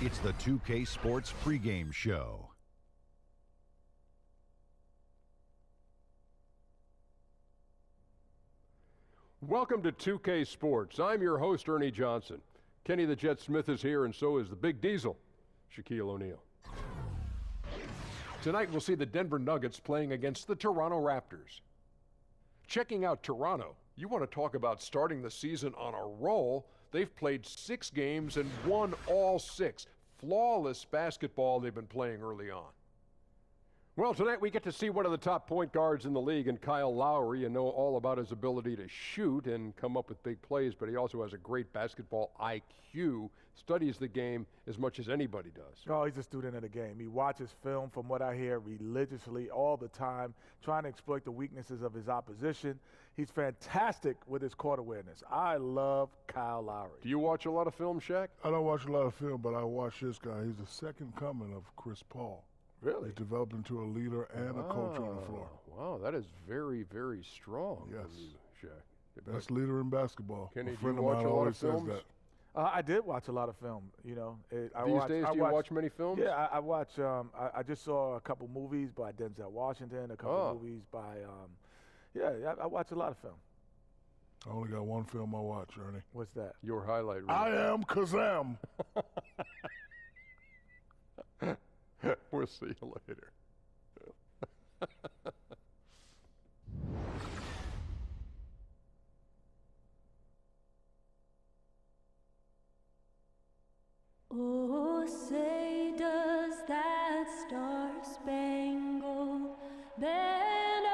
It's the 2K Sports pregame show. Welcome to 2K Sports. I'm your host, Ernie Johnson. Kenny the Jet Smith is here, and so is the Big Diesel, Shaquille O'Neal. Tonight we'll see the Denver Nuggets playing against the Toronto Raptors. Checking out Toronto, you want to talk about starting the season on a roll. They've played 6 games and won all 6. Flawless basketball they've been playing early on. Well, tonight we get to see one of the top point guards in the league in Kyle Lowry. You know all about his ability to shoot and come up with big plays, but he also has a great basketball IQ, studies the game as much as anybody does. Oh, he's a student of the game. He watches film, from what I hear, religiously all the time, trying to exploit the weaknesses of his opposition. He's fantastic with his court awareness. I love Kyle Lowry. Do you watch a lot of film, Shaq? I don't watch a lot of film, but I watch this guy. He's the second coming of Chris Paul. Really? He's developed into a leader and a coach on the floor. Wow, that is very, very strong. Yes. From you, Shaq. Best leader in basketball. Kenny, a friend do you of watch mine a lot always of says films? that. I did watch a lot of film, you know. These days, do you watch many films? Yeah, I watch, I just saw a couple movies by Denzel Washington, a couple movies by, I watch a lot of film. I only got one film I watch, Ernie. What's that? Your highlight reel. I Am Kazam. We'll see you later. Oh, say does that star-spangled banner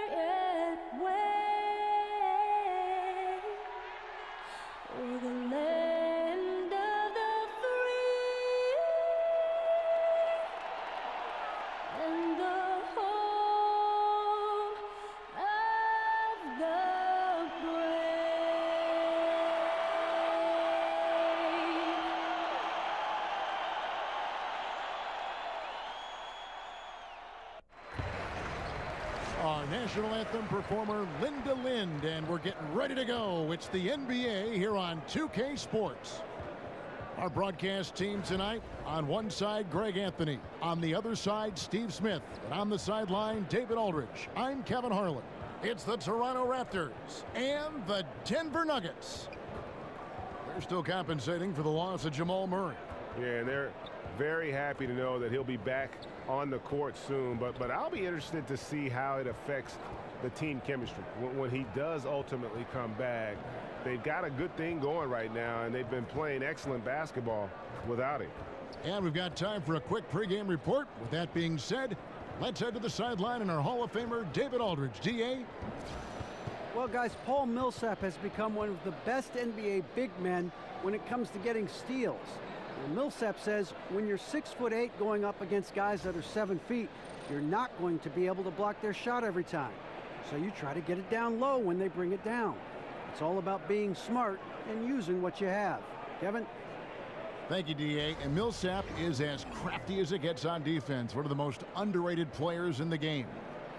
yet wave o'er the land of the free and the home of the brave. Our national anthem performer, Linda Lind, and we're getting ready to go. It's the NBA here on 2K Sports. Our broadcast team tonight, on one side, Greg Anthony. On the other side, Steve Smith. And on the sideline, David Aldridge. I'm Kevin Harlan. It's the Toronto Raptors and the Denver Nuggets. They're still compensating for the loss of Jamal Murray. Yeah, and they're very happy to know that he'll be back on the court soon, but I'll be interested to see how it affects the team chemistry when he does ultimately come back. They've got a good thing going right now, and they've been playing excellent basketball without him. And we've got time for a quick pregame report. With that being said, let's head to the sideline and our Hall of Famer, David Aldridge. D.A.? Well, guys, Paul Millsap has become one of the best NBA big men when it comes to getting steals. And Millsap says when you're 6'8" going up against guys that are 7 feet, you're not going to be able to block their shot every time. So you try to get it down low when they bring it down. It's all about being smart and using what you have. Kevin? Thank you, D.A. And Millsap is as crafty as it gets on defense. One of the most underrated players in the game.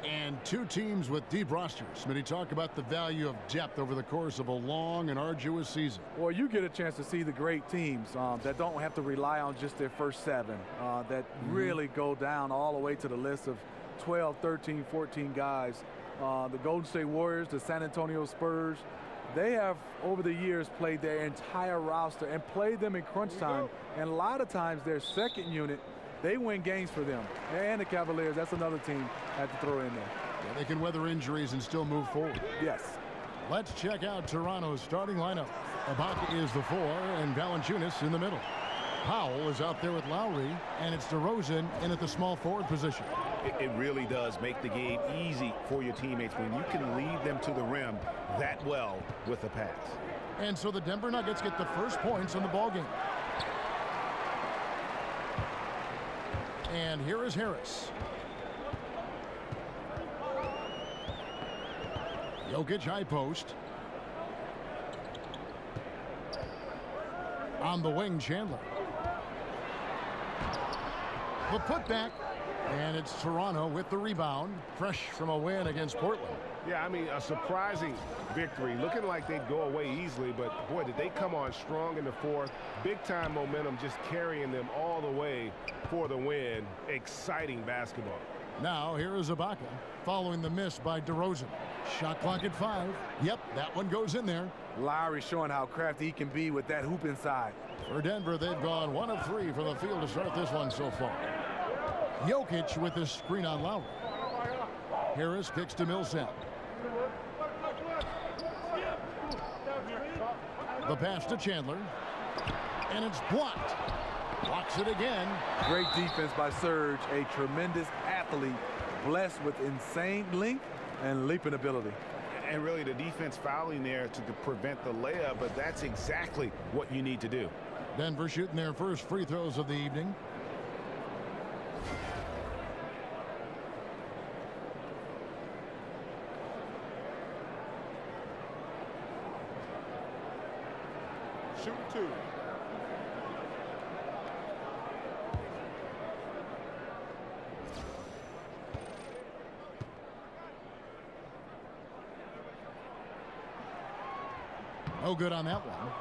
And 2 teams with deep rosters. Smitty, talk about the value of depth over the course of a long and arduous season. Well, you get a chance to see the great teams that don't have to rely on just their first 7, that really go down all the way to the list of 12, 13, 14 guys. The Golden State Warriors, the San Antonio Spurs, they have, over the years, played their entire roster and played them in crunch time. And a lot of times their second unit, they win games for them. And the Cavaliers, that's another team I have to throw in there. Yeah, they can weather injuries and still move forward. Yes. Let's check out Toronto's starting lineup. Ibaka is the 4 and Valanciunas in the middle. Powell is out there with Lowry, and it's DeRozan in at the small forward position. It really does make the game easy for your teammates when you can lead them to the rim that well with a pass. And so the Denver Nuggets get the first points on the ballgame. And here is Harris. Jokic high post. On the wing, Chandler. The putback And it's Toronto with the rebound, fresh from a win against Portland. Yeah, I mean, a surprising victory. Looking like they'd go away easily, but boy, did they come on strong in the fourth. Big-time momentum just carrying them all the way for the win. Exciting basketball. Now, here is Ibaka following the miss by DeRozan. Shot clock at 5. Yep, that one goes in there. Lowry showing how crafty he can be with that hoop inside. For Denver, they've gone 1 of 3 from the field to start this one so far. Jokic with the screen on Lowry. Harris kicks to Millsap. The pass to Chandler. And it's blocked. Blocks it again. Great defense by Serge, a tremendous athlete, blessed with insane length and leaping ability. And really the defense fouling there to prevent the layup, but that's exactly what you need to do. Denver shooting their first free throws of the evening. Shoot 2. No good on that one.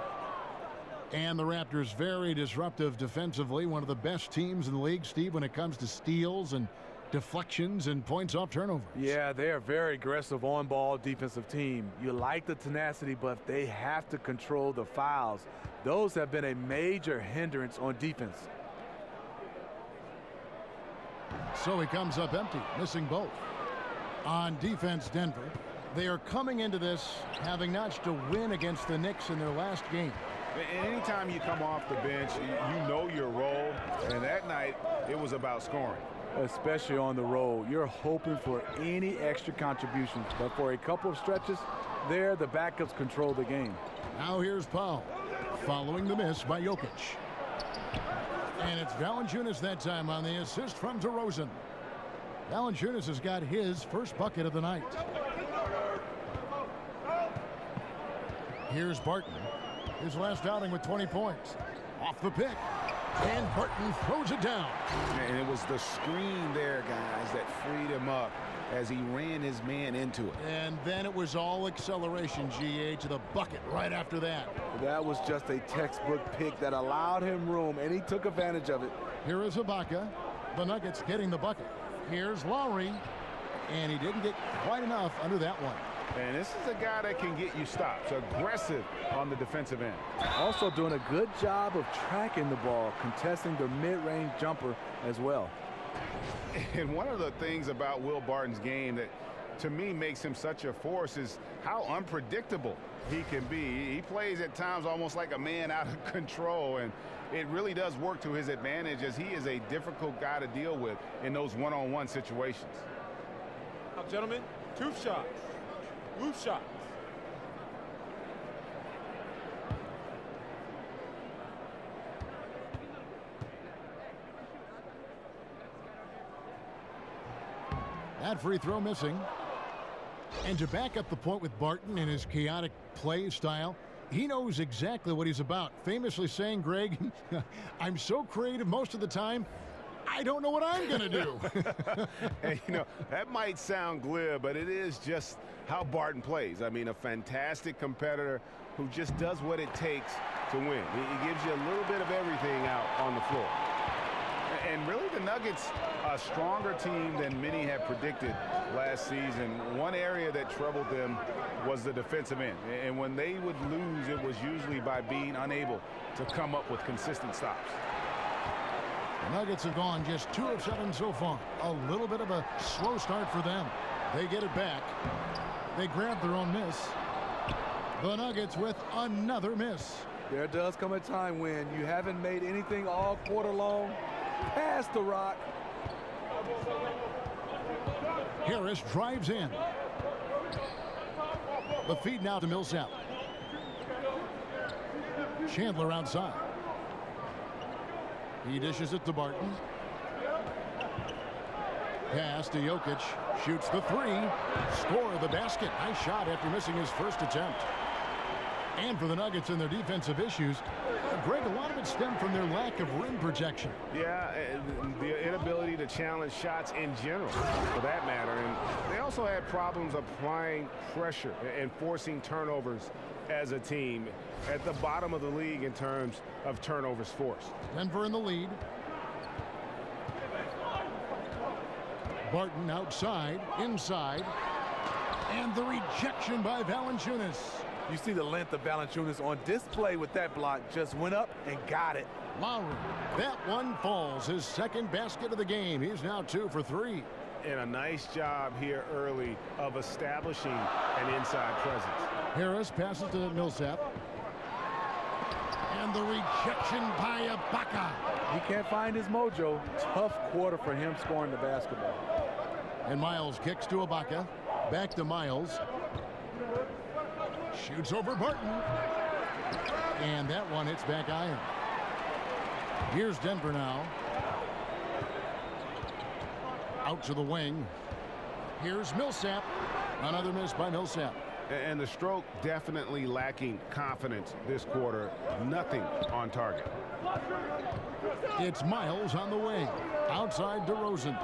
And the Raptors very disruptive defensively. One of the best teams in the league, Steve, when it comes to steals and deflections and points off turnovers. Yeah, they are very aggressive on-ball defensive team. You like the tenacity, but they have to control the fouls. Those have been a major hindrance on defense. So he comes up empty, missing both. On defense, Denver. They are coming into this having notched a win against the Knicks in their last game. Anytime you come off the bench, you know your role, and that night it was about scoring. Especially on the road. You're hoping for any extra contributions, but for a couple of stretches there, the backups control the game. Now here's Powell following the miss by Jokic. And it's Valanciunas that time on the assist from DeRozan. Valanciunas has got his first bucket of the night. Here's Barton. His last outing with 20 points. Off the pick. And Barton throws it down. And it was the screen there, guys, that freed him up as he ran his man into it. And then it was all acceleration, GA, to the bucket right after that. That was just a textbook pick that allowed him room, and he took advantage of it. Here is Ibaka. The Nuggets getting the bucket. Here's Lowry. And he didn't get quite enough under that one. And this is a guy that can get you stops, aggressive on the defensive end. Also doing a good job of tracking the ball, contesting the mid-range jumper as well. And one of the things about Will Barton's game that to me makes him such a force is how unpredictable he can be. He plays at times almost like a man out of control, and it really does work to his advantage as he is a difficult guy to deal with in those one-on-one situations. Now, gentlemen, 2 shots. Loose shots. That free throw missing. And to back up the point with Barton in his chaotic play style, he knows exactly what he's about. Famously saying, Greg, I'm so creative most of the time, I don't know what I'm going to do. And, you know, that might sound glib, but it is just how Barton plays. I mean, a fantastic competitor who just does what it takes to win. He gives you a little bit of everything out on the floor. And really, the Nuggets, a stronger team than many had predicted last season. One area that troubled them was the defensive end. And when they would lose, it was usually by being unable to come up with consistent stops. The Nuggets have gone just 2 of 7 so far. A little bit of a slow start for them. They get it back. They grab their own miss. The Nuggets with another miss. There does come a time when you haven't made anything all quarter long. Pass the rock. Harris drives in. The feed now to Millsap. Chandler outside. He dishes it to Barton. Pass to Jokic. Shoots the 3. Score the basket. Nice shot after missing his first attempt. And for the Nuggets and their defensive issues, Greg, a lot of it stemmed from their lack of rim protection. Yeah, and the inability to challenge shots in general, for that matter. And they also had problems applying pressure and forcing turnovers as a team, at the bottom of the league in terms of turnovers forced. Denver in the lead. Barton outside, inside, and the rejection by Valanciunas. You see the length of Valanciunas on display with that block. Just went up and got it. Lowry, that one falls. His second basket of the game. He's now 2 for 3. And a nice job here early of establishing an inside presence. Harris passes to Millsap. And the rejection by Ibaka. He can't find his mojo. Tough quarter for him scoring the basketball. And Miles kicks to Ibaka. Back to Miles. Shoots over Barton. And that one hits back iron. Here's Denver now. Out to the wing. Here's Millsap. Another miss by Millsap. And the stroke definitely lacking confidence this quarter. Nothing on target. It's Miles on the wing. Outside DeRozan.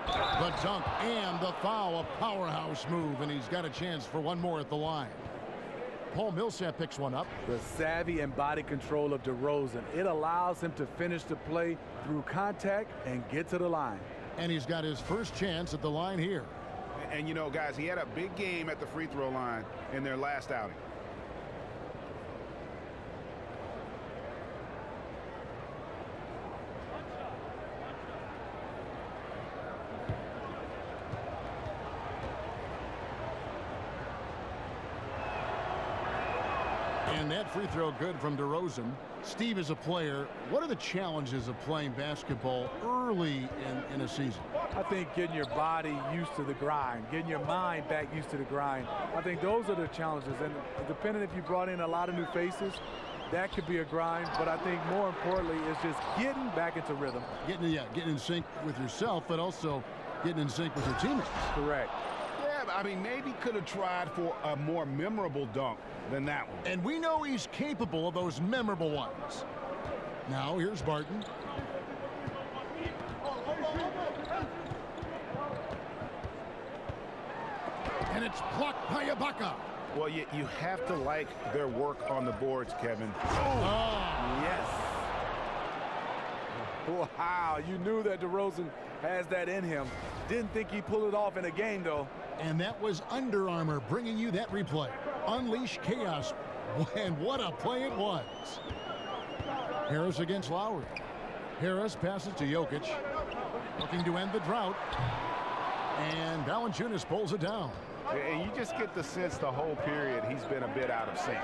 The dunk and the foul. A powerhouse move, and he's got a chance for one more at the line. Paul Millsap picks one up. The savvy and body control of DeRozan. It allows him to finish the play through contact and get to the line. And he's got his first chance at the line here. And you know, guys, he had a big game at the free throw line in their last outing. And that free throw good from DeRozan. Steve, as a player, what are the challenges of playing basketball early in a season? I think getting your body used to the grind, getting your mind back used to the grind. I think those are the challenges. And depending if you brought in a lot of new faces, that could be a grind. But I think more importantly is just getting back into rhythm. Getting in sync with yourself, but also getting in sync with your teammates. Correct. Yeah, I mean, maybe could have tried for a more memorable dunk than that one. And we know he's capable of those memorable ones. Now here's Barton. And it's blocked by Ibaka. Well, you have to like their work on the boards, Kevin. Oh, yes. Wow, you knew that DeRozan has that in him. Didn't think he'd pull it off in a game, though. And that was Under Armour bringing you that replay. Unleash chaos. And what a play it was. Harris against Lowry. Harris passes to Jokic. Looking to end the drought. And Valanciunas pulls it down. And you just get the sense the whole period he's been a bit out of sync.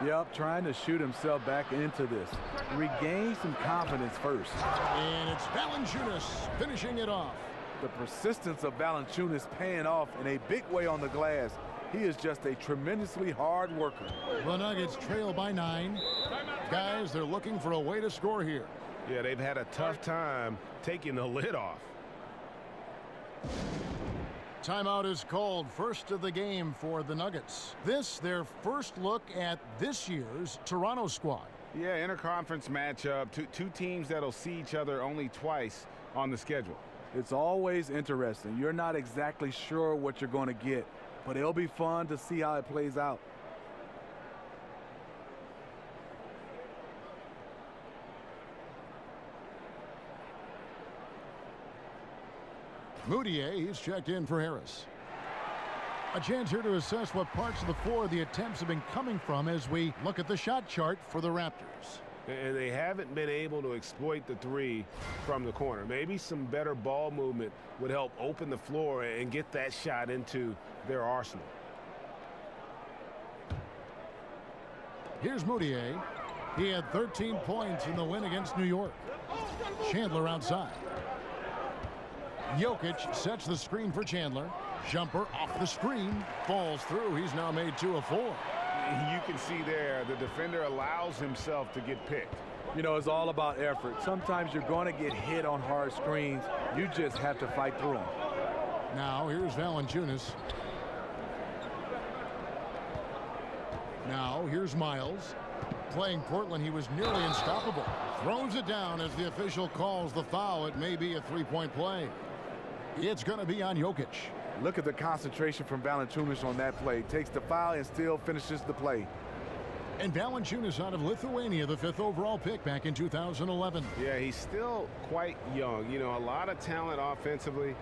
Yep, trying to shoot himself back into this. Regain some confidence first. And it's Valanciunas finishing it off. The persistence of Valanciunas paying off in a big way on the glass. He is just a tremendously hard worker. The Nuggets trail by 9. Guys, they're looking for a way to score here. Yeah, they've had a tough time taking the lid off. Timeout is called. First of the game for the Nuggets. This, their first look at this year's Toronto squad. Yeah, interconference matchup. Two teams that'll see each other only twice on the schedule. It's always interesting. You're not exactly sure what you're going to get, but it'll be fun to see how it plays out. Moutier, he's checked in for Harris. A chance here to assess what parts of the floor the attempts have been coming from as we look at the shot chart for the Raptors. And they haven't been able to exploit the three from the corner. Maybe some better ball movement would help open the floor and get that shot into their arsenal. Here's Moutier. He had 13 points in the win against New York. Chandler outside. Jokic sets the screen for Chandler. Jumper off the screen. Falls through. He's now made 2 of 4. You can see there the defender allows himself to get picked. You know, it's all about effort. Sometimes you're going to get hit on hard screens. You just have to fight through them. Now here's Valanciunas. Now here's Miles. Playing Portland, he was nearly unstoppable. Throws it down as the official calls the foul. It may be a three-point play. It's going to be on Jokic. Look at the concentration from Valanciunas on that play. Takes the foul and still finishes the play. And Valanciunas out of Lithuania, the 5th overall pick back in 2011. Yeah, he's still quite young. You know, a lot of talent offensively.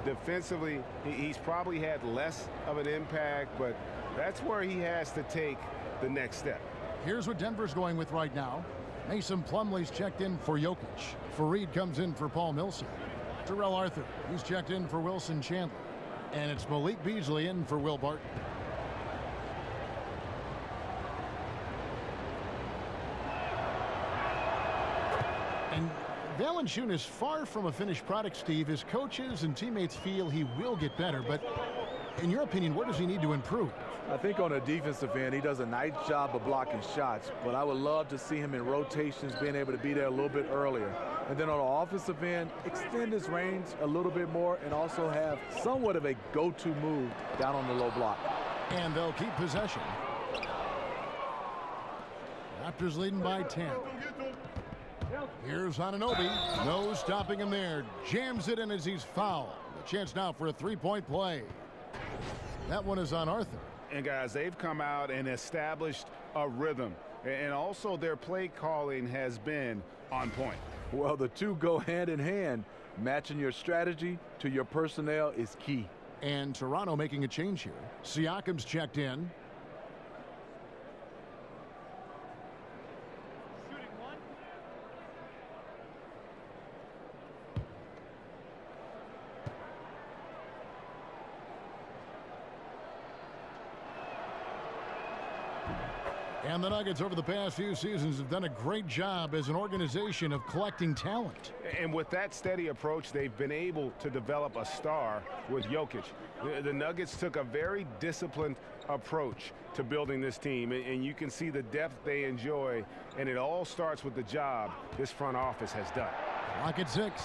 Defensively, he's probably had less of an impact, but that's where he has to take the next step. Here's what Denver's going with right now. Mason Plumlee's checked in for Jokic. Fareed comes in for Paul Millsap. Terrell Arthur, he's checked in for Wilson Chandler. And it's Malik Beasley in for Will Barton. And Valanciunas, far from a finished product, Steve. His coaches and teammates feel he will get better, but in your opinion, where does he need to improve? I think on the defensive end, he does a nice job of blocking shots, but I would love to see him in rotations, being able to be there a little bit earlier. And then on the offensive end, extend his range a little bit more and also have somewhat of a go-to move down on the low block. And they'll keep possession. Raptors leading by 10. Here's Anunoby. No stopping him there. Jams it in as he's fouled. A chance now for a three-point play. That one is on Arthur. And guys, they've come out and established a rhythm. And also their play calling has been on point. Well, the two go hand in hand. Matching your strategy to your personnel is key. And Toronto making a change here. Siakam's checked in. And the Nuggets over the past few seasons have done a great job as an organization of collecting talent. And with that steady approach, they've been able to develop a star with Jokic. The Nuggets took a very disciplined approach to building this team, and you can see the depth they enjoy, and it all starts with the job this front office has done. Clock at 6.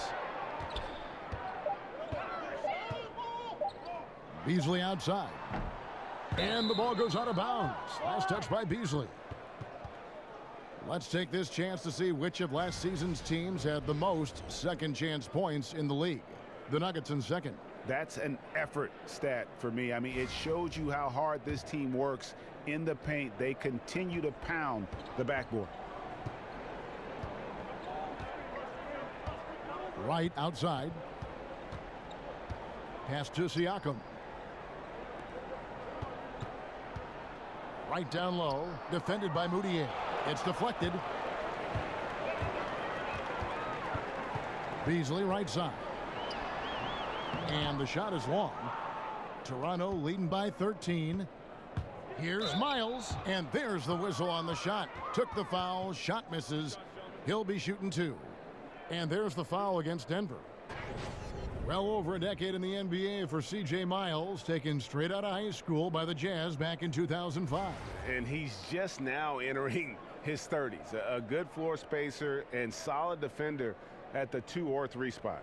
Beasley outside. And the ball goes out of bounds. Last touch by Beasley. Let's take this chance to see which of last season's teams had the most second chance points in the league. The Nuggets in second. That's an effort stat for me. I mean, it shows you how hard this team works in the paint. They continue to pound the backboard. Right outside. Pass to Siakam. Right down low, defended by Moutier. It's deflected. Beasley right side. And the shot is long. Toronto leading by 13. Here's Miles, and there's the whistle on the shot. Took the foul, shot misses. He'll be shooting 2. And there's the foul against Denver. Well over a decade in the NBA for C.J. Miles, taken straight out of high school by the Jazz back in 2005. And he's just now entering his 30s. A good floor spacer and solid defender at the 2 or 3 spot.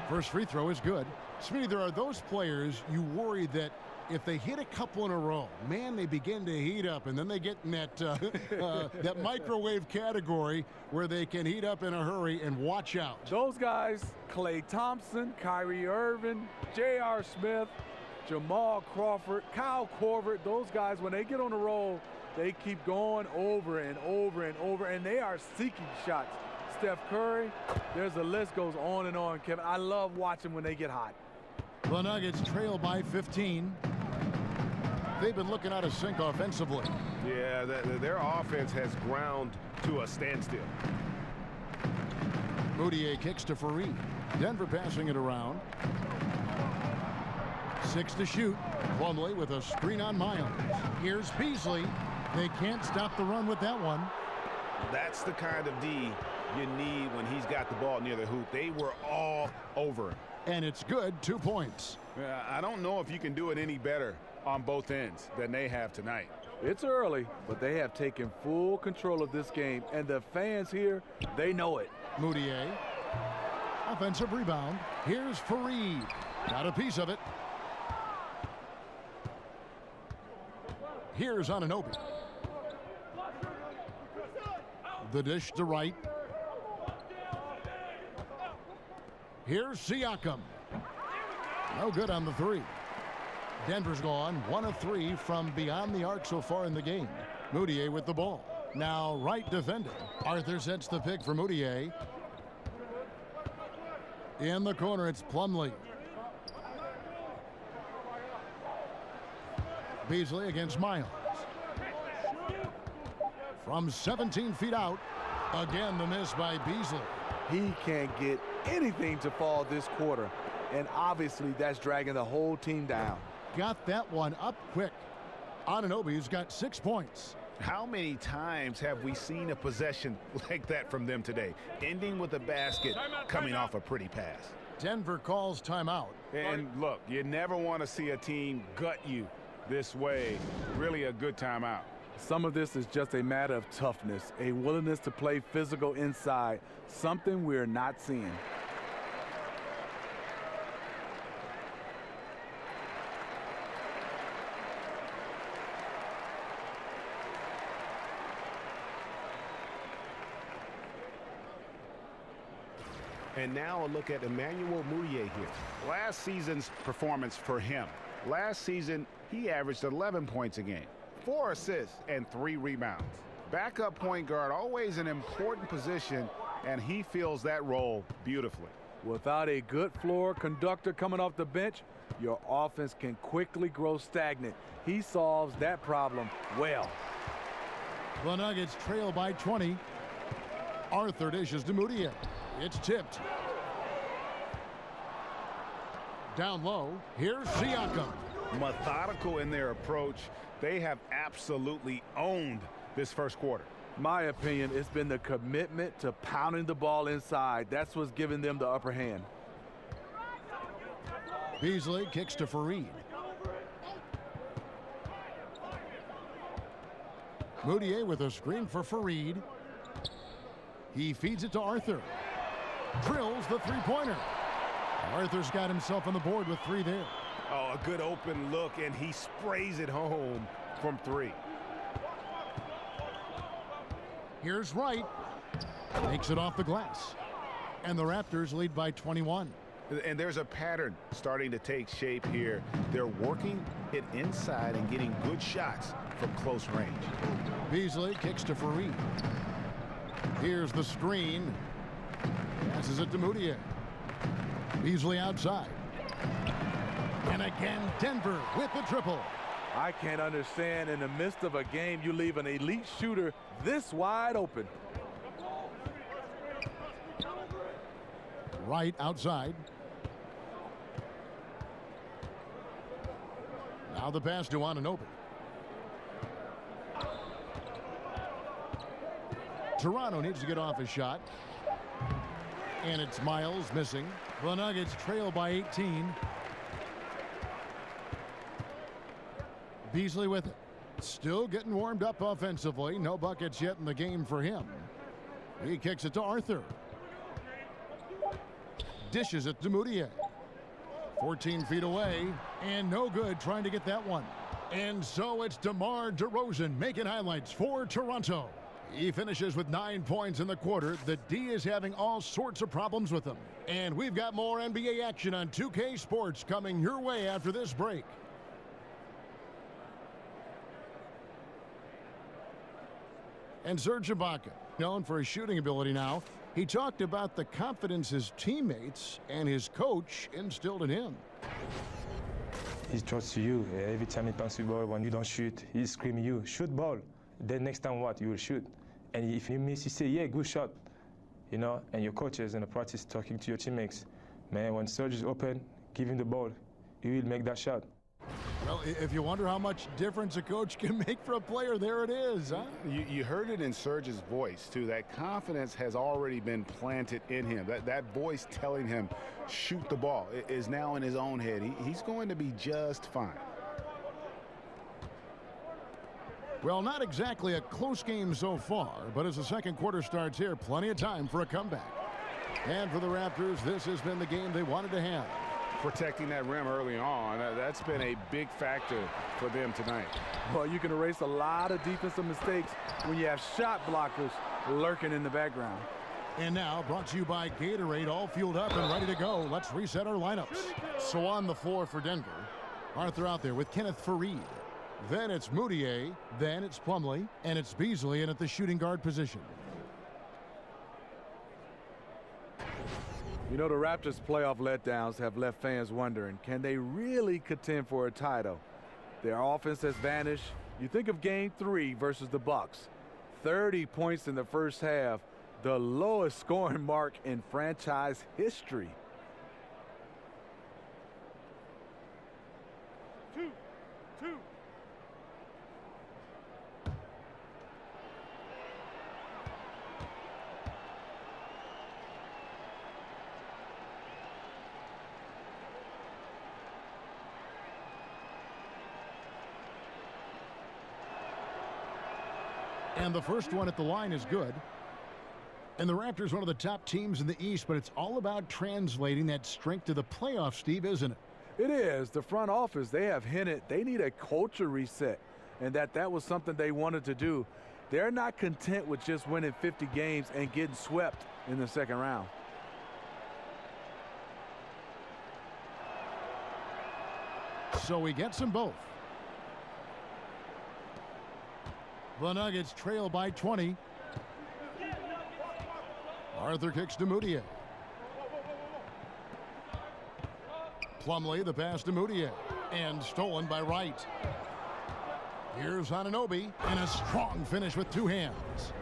First free throw is good. Smitty, there are those players you worry that if they hit a couple in a row, man, they begin to heat up, and then they get in that that microwave category where they can heat up in a hurry, and watch out. Those guys, Klay Thompson, Kyrie Irving, J.R. Smith, Jamal Crawford, Kyle Korver, those guys, when they get on the roll, they keep going over and over and over, and they are seeking shots. Steph Curry, there's a list goes on and on, Kevin. I love watching when they get hot. The Nuggets trail by 15. They've been looking out of sync offensively. Yeah, their offense has ground to a standstill. Moutier kicks to Fareed. Denver passing it around. 6 to shoot. Plumlee with a screen on Miles. Here's Beasley. They can't stop the run with that one. That's the kind of D you need when he's got the ball near the hoop. They were all over him. And it's good, 2 points. I don't know if you can do it any better on both ends than they have tonight. It's early, but they have taken full control of this game, and the fans here, they know it. Moutier. Offensive rebound. Here's Fareed. Got a piece of it. Here's Anunoby. The dish to Wright. Here's Siakam. No good on the three. Denver's gone 1 of 3 from beyond the arc so far in the game. Moutier with the ball. Now Wright defending. Arthur sets the pick for Moutier. In the corner, it's Plumlee. Beasley against Miles. From 17 feet out. Again, the miss by Beasley. He can't get anything to fall this quarter, and obviously that's dragging the whole team down. Got that one up quick. Anunoby's got 6 points. How many times have we seen a possession like that from them today, ending with a basket coming off a pretty pass? Denver calls timeout. And look, you never want to see a team gut you this way. Really a good timeout. Some of this is just a matter of toughness, a willingness to play physical inside, something we're not seeing. And now a look at Emmanuel Moutier here. Last season's performance for him. Last season, he averaged 11 points a game, 4 assists, and 3 rebounds. Backup point guard, always an important position, and he fills that role beautifully. Without a good floor conductor coming off the bench, your offense can quickly grow stagnant. He solves that problem well. The Nuggets trail by 20. Arthur dishes to Moutier. It's tipped. Down low, here's Siakam. Methodical in their approach. They have absolutely owned this first quarter. My opinion, it's been the commitment to pounding the ball inside. That's what's giving them the upper hand. Beasley kicks to Fareed. Moutier with a screen for Fareed. He feeds it to Arthur. Drills the three-pointer. Arthur's got himself on the board with 3 there. Oh, a good open look, and he sprays it home from 3. Here's Wright. Makes it off the glass. And the Raptors lead by 21. And there's a pattern starting to take shape here. They're working it inside and getting good shots from close range. Beasley kicks to Fareed. Here's the screen. Passes it to Moutier. Beasley outside. And again, Denver with the triple. I can't understand in the midst of a game you leave an elite shooter this wide open. Wright outside. Now the pass to Anunoby. Toronto needs to get off a shot. And it's Miles missing. The Nuggets trail by 18. Beasley with it. Still getting warmed up offensively. No buckets yet in the game for him. He kicks it to Arthur. Dishes it to Moutier. 14 feet away. And no good trying to get that one. And so it's DeMar DeRozan making highlights for Toronto. He finishes with 9 points in the quarter. The D is having all sorts of problems with him. And we've got more NBA action on 2K Sports coming your way after this break. And Serge Ibaka, known for his shooting ability now, he talked about the confidence his teammates and his coach instilled in him. He trusts you. Every time he passes the ball, when you don't shoot, he's screaming you, shoot ball. Then next time what? You will shoot. And if you miss, you say, yeah, good shot. You know, and your coaches in the practice talking to your teammates. Man, when Serge is open, give him the ball. He will make that shot. Well, if you wonder how much difference a coach can make for a player, there it is, huh? You heard it in Serge's voice, too. That confidence has already been planted in him. That voice telling him, shoot the ball, is now in his own head. He's going to be just fine. Well, not exactly a close game so far, but as the second quarter starts here, plenty of time for a comeback. And for the Raptors, this has been the game they wanted to have. Protecting that rim early on, that's been a big factor for them tonight. Well, you can erase a lot of defensive mistakes when you have shot blockers lurking in the background. And now, brought to you by Gatorade, all fueled up and ready to go. Let's reset our lineups. So on the floor for Denver, Arthur out there with Kenneth Faried. Then it's Moutier, then it's Plumlee, and it's Beasley in at the shooting guard position. You know, the Raptors' playoff letdowns have left fans wondering, can they really contend for a title? Their offense has vanished. You think of Game 3 versus the Bucks. 30 points in the first half, the lowest scoring mark in franchise history. Two. And the first one at the line is good. And the Raptors, one of the top teams in the East, but it's all about translating that strength to the playoffs, Steve, isn't it? It is. The front office, they have hinted they need a culture reset, and that was something they wanted to do. They're not content with just winning 50 games and getting swept in the second round. So he gets them both. The Nuggets trail by 20. Arthur kicks to Moutier. Plumlee, the pass to Moutier. And stolen by Wright. Here's Anunoby, and a strong finish with two hands.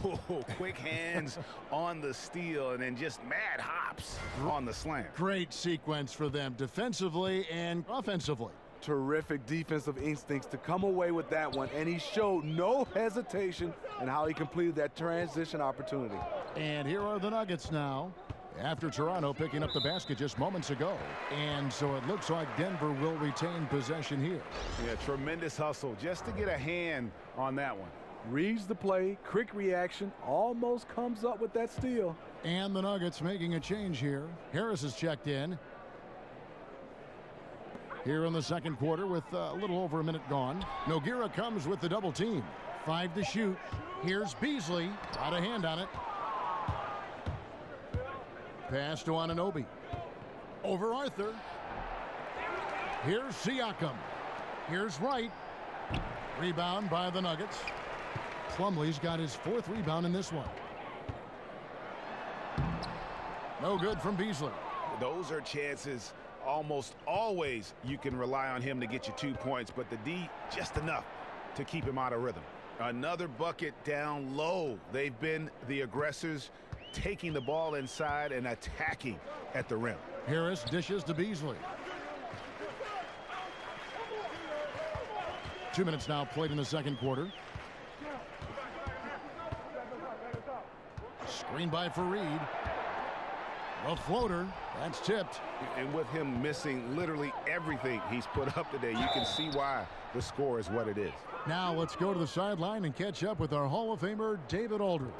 Ooh, quick hands on the steal, and then just mad hops on the slam. Great sequence for them defensively and offensively. Terrific defensive instincts to come away with that one, and he showed no hesitation in how he completed that transition opportunity. And here are the Nuggets now, after Toronto picking up the basket just moments ago. And so it looks like Denver will retain possession here. Yeah, tremendous hustle just to get a hand on that one. Reads the play, quick reaction, almost comes up with that steal. And the Nuggets making a change here. Harris is checked in. Here in the second quarter with a little over a minute gone. Nogueira comes with the double team. 5 to shoot. Here's Beasley. Got a hand on it. Pass to Anunoby. Over Arthur. Here's Siakam. Here's Wright. Rebound by the Nuggets. Plumlee's got his 4th rebound in this one. No good from Beasley. Those are chances. Almost always you can rely on him to get you 2 points, but the D just enough to keep him out of rhythm. Another bucket down low. They've been the aggressors, taking the ball inside and attacking at the rim. Harris dishes to Beasley. 2 minutes now played in the second quarter. Screen by Faried. A floater. That's tipped. And with him missing literally everything he's put up today, you can see why the score is what it is. Now let's go to the sideline and catch up with our Hall of Famer, David Aldridge.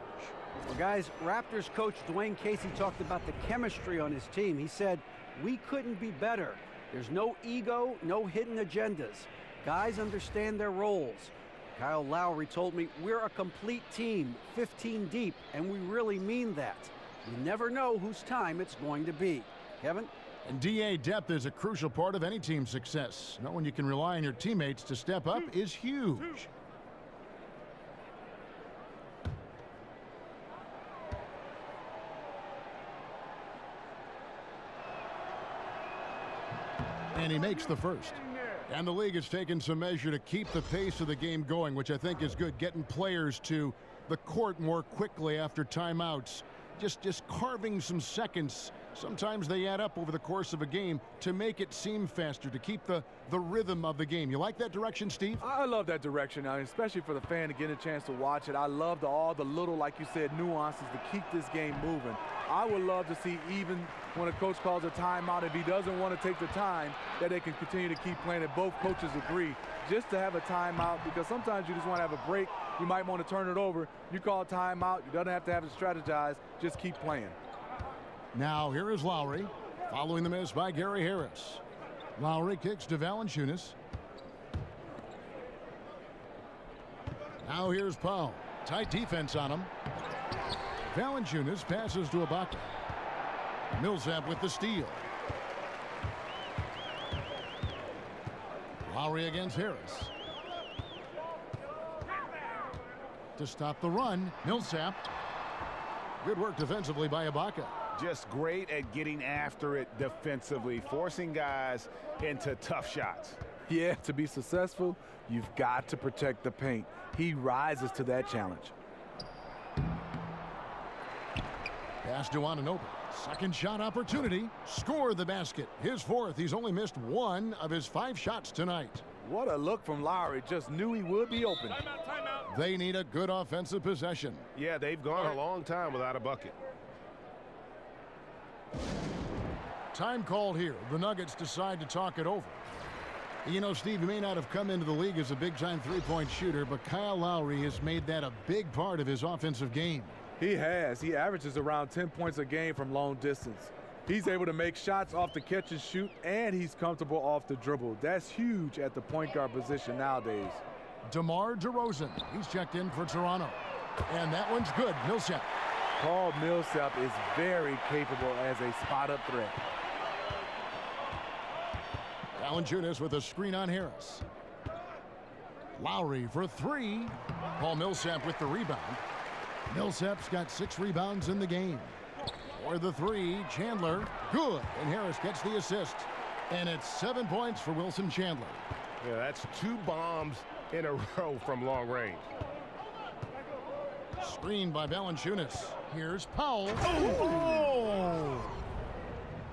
Well, guys, Raptors coach Dwayne Casey talked about the chemistry on his team. He said, we couldn't be better. There's no ego, no hidden agendas. Guys understand their roles. Kyle Lowry told me, we're a complete team, 15 deep, and we really mean that. You never know whose time it's going to be. Kevin? And DA depth is a crucial part of any team's success. Knowing you can rely on your teammates to step up is huge. And he makes the first. And the league has taken some measure to keep the pace of the game going, which I think is good, getting players to the court more quickly after timeouts. just carving some seconds. Sometimes they add up over the course of a game to make it seem faster, to keep the rhythm of the game. You like that direction, Steve? I love that direction, especially for the fan to get a chance to watch it. I love all the little, like you said, nuances to keep this game moving. I would love to see, even when a coach calls a timeout, if he doesn't want to take the time, that they can continue to keep playing it. Both coaches agree just to have a timeout, because sometimes you just want to have a break. You might want to turn it over. You call a timeout. You don't have to have it strategized. Just keep playing. Now here is Lowry, following the miss by Gary Harris. Lowry kicks to Valanciunas. Now here's Powell. Tight defense on him. Valanciunas passes to Ibaka. Millsap with the steal. Lowry against Harris. To stop the run, Millsap. Good work defensively by Ibaka. Just great at getting after it defensively, forcing guys into tough shots. Yeah, to be successful, you've got to protect the paint. He rises to that challenge. Pass to Anunoby. Second shot opportunity. Score the basket. His fourth. He's only missed one of his 5 shots tonight. What a look from Lowry. Just knew he would be open. Timeout. They need a good offensive possession. Yeah, they've gone a long time without a bucket. Time called here. The Nuggets decide to talk it over. You know, Steve, he may not have come into the league as a big-time three-point shooter, but Kyle Lowry has made that a big part of his offensive game. He has. He averages around 10 points a game from long distance. He's able to make shots off the catch and shoot, and he's comfortable off the dribble. That's huge at the point guard position nowadays. DeMar DeRozan. He's checked in for Toronto. And that one's good. Millsap. Paul Millsap is very capable as a spot-up threat. Valanciunas with a screen on Harris. Lowry for 3. Paul Millsap with the rebound. Millsap's got 6 rebounds in the game. For the 3, Chandler. Good. And Harris gets the assist. And it's 7 points for Wilson Chandler. Yeah, that's 2 bombs in a row from long range. Screen by Valanciunas. Here's Powell. Oh!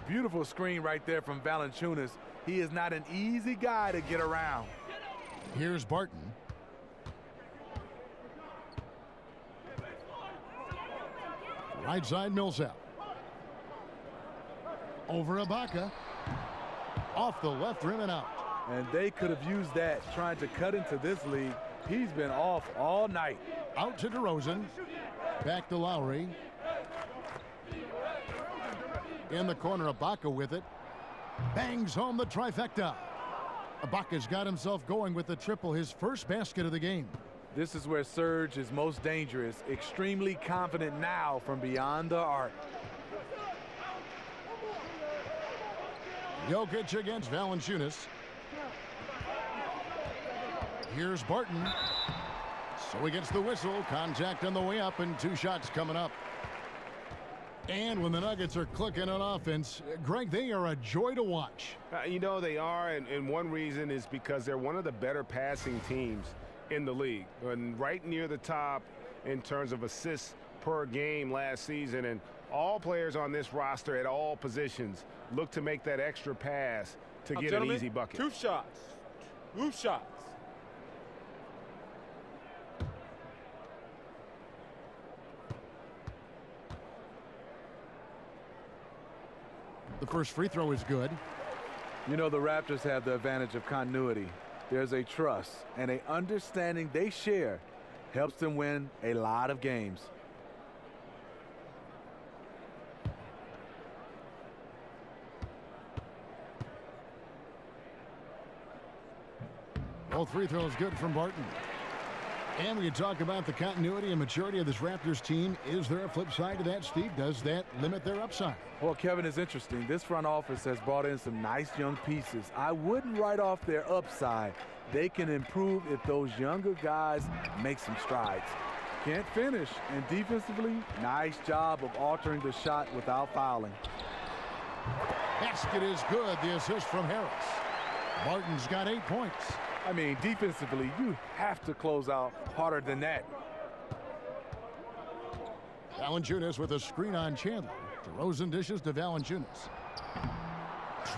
Beautiful screen right there from Valanciunas. He is not an easy guy to get around. Here's Barton. Right side Millsap. Over Ibaka. Off the left rim and out. And they could have used that trying to cut into this league. He's been off all night. Out to DeRozan. Back to Lowry. In the corner, Ibaka with it. Bangs home the trifecta. Ibaka's got himself going with the triple, his first basket of the game. This is where Serge is most dangerous. Extremely confident now from beyond the arc. Jokic against Valanciunas. Here's Barton. So he gets the whistle. Contact on the way up and 2 shots coming up. And when the Nuggets are clicking on offense, Greg, they are a joy to watch. You know they are, and one reason is because they're one of the better passing teams in the league. And right near the top in terms of assists per game last season. And all players on this roster at all positions look to make that extra pass to get an easy bucket. 2 shots. 2 shots. The first free throw is good. You know, the Raptors have the advantage of continuity. There's a trust and an understanding they share helps them win a lot of games. Both free throws good from Barton. And we can talk about the continuity and maturity of this Raptors team. Is there a flip side to that, Steve? Does that limit their upside? Well, Kevin, is interesting. This front office has brought in some nice young pieces. I wouldn't write off their upside. They can improve if those younger guys make some strides. Can't finish. And defensively, nice job of altering the shot without fouling. Basket is good. The assist from Harris. Barton's got 8 points. I mean, defensively, you have to close out harder than that. Valanciunas with a screen on Chandler. DeRozan dishes to Valanciunas.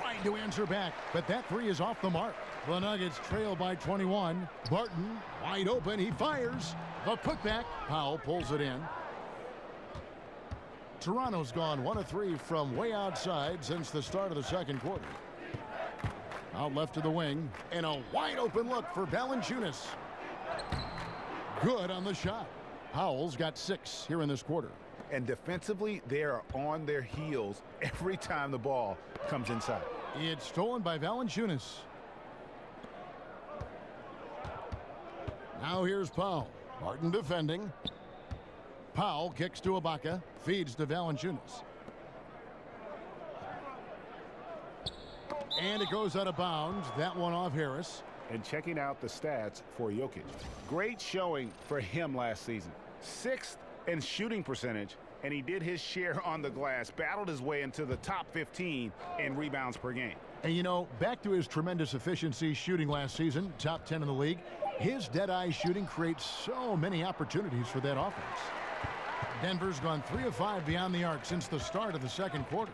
Trying to answer back, but that three is off the mark. The Nuggets trail by 21. Barton wide open. He fires. The putback. Powell pulls it in. Toronto's gone 1 of 3 from way outside since the start of the second quarter. Out left to the wing, and a wide open look for Valanciunas. Good on the shot. Powell's got 6 here in this quarter. And defensively, they are on their heels every time the ball comes inside. It's stolen by Valanciunas. Now here's Powell. Martin defending. Powell kicks to Ibaka, feeds to Valanciunas. And it goes out of bounds. That one off Harris. And checking out the stats for Jokic. Great showing for him last season. 6th in shooting percentage, and he did his share on the glass, battled his way into the top 15 in rebounds per game. And you know, back to his tremendous efficiency shooting last season, top 10 in the league, his dead-eye shooting creates so many opportunities for that offense. Denver's gone 3 of 5 beyond the arc since the start of the second quarter.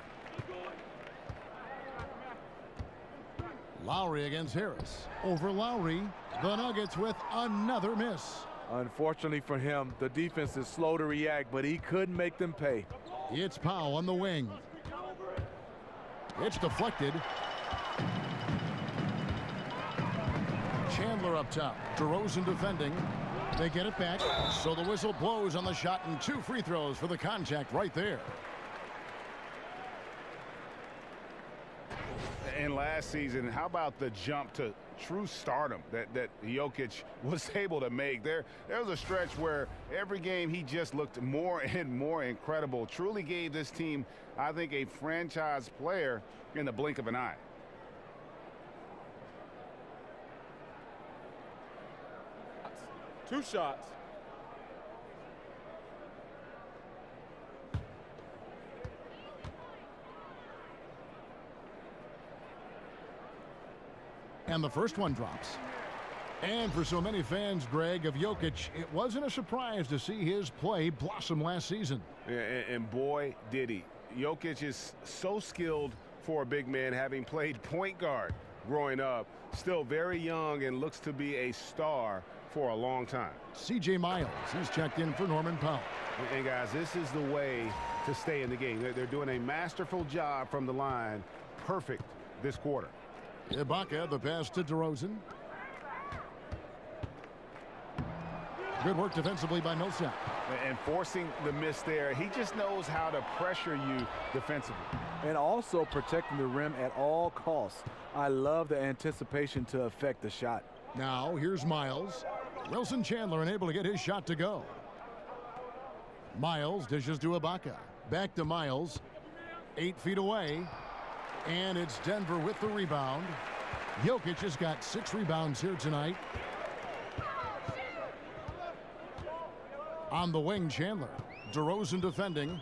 Lowry against Harris. Over Lowry, the Nuggets with another miss. Unfortunately for him, the defense is slow to react, but he couldn't make them pay. It's Powell on the wing. It's deflected. Chandler up top. DeRozan defending. They get it back. So the whistle blows on the shot, and 2 free throws for the contact right there. And last season, how about the jump to true stardom that Jokic was able to make? There was a stretch where every game he just looked more and more incredible. Truly gave this team, I think, a franchise player in the blink of an eye. Two shots. And the first one drops. And for so many fans, Greg, of Jokic, it wasn't a surprise to see his play blossom last season. And boy, did he. Jokic is so skilled for a big man, having played point guard growing up. Still very young and looks to be a star for a long time. C.J. Miles, he's checked in for Norman Powell. And guys, this is the way to stay in the game. They're doing a masterful job from the line. Perfect this quarter. Ibaka, the pass to DeRozan. Good work defensively by Millsap. And forcing the miss there. He just knows how to pressure you defensively. And also protecting the rim at all costs. I love the anticipation to affect the shot. Now here's Miles. Wilson Chandler unable to get his shot to go. Miles dishes to Ibaka. Back to Miles. 8 feet away. And it's Denver with the rebound. Jokic has got 6 rebounds here tonight. On the wing, Chandler. DeRozan defending.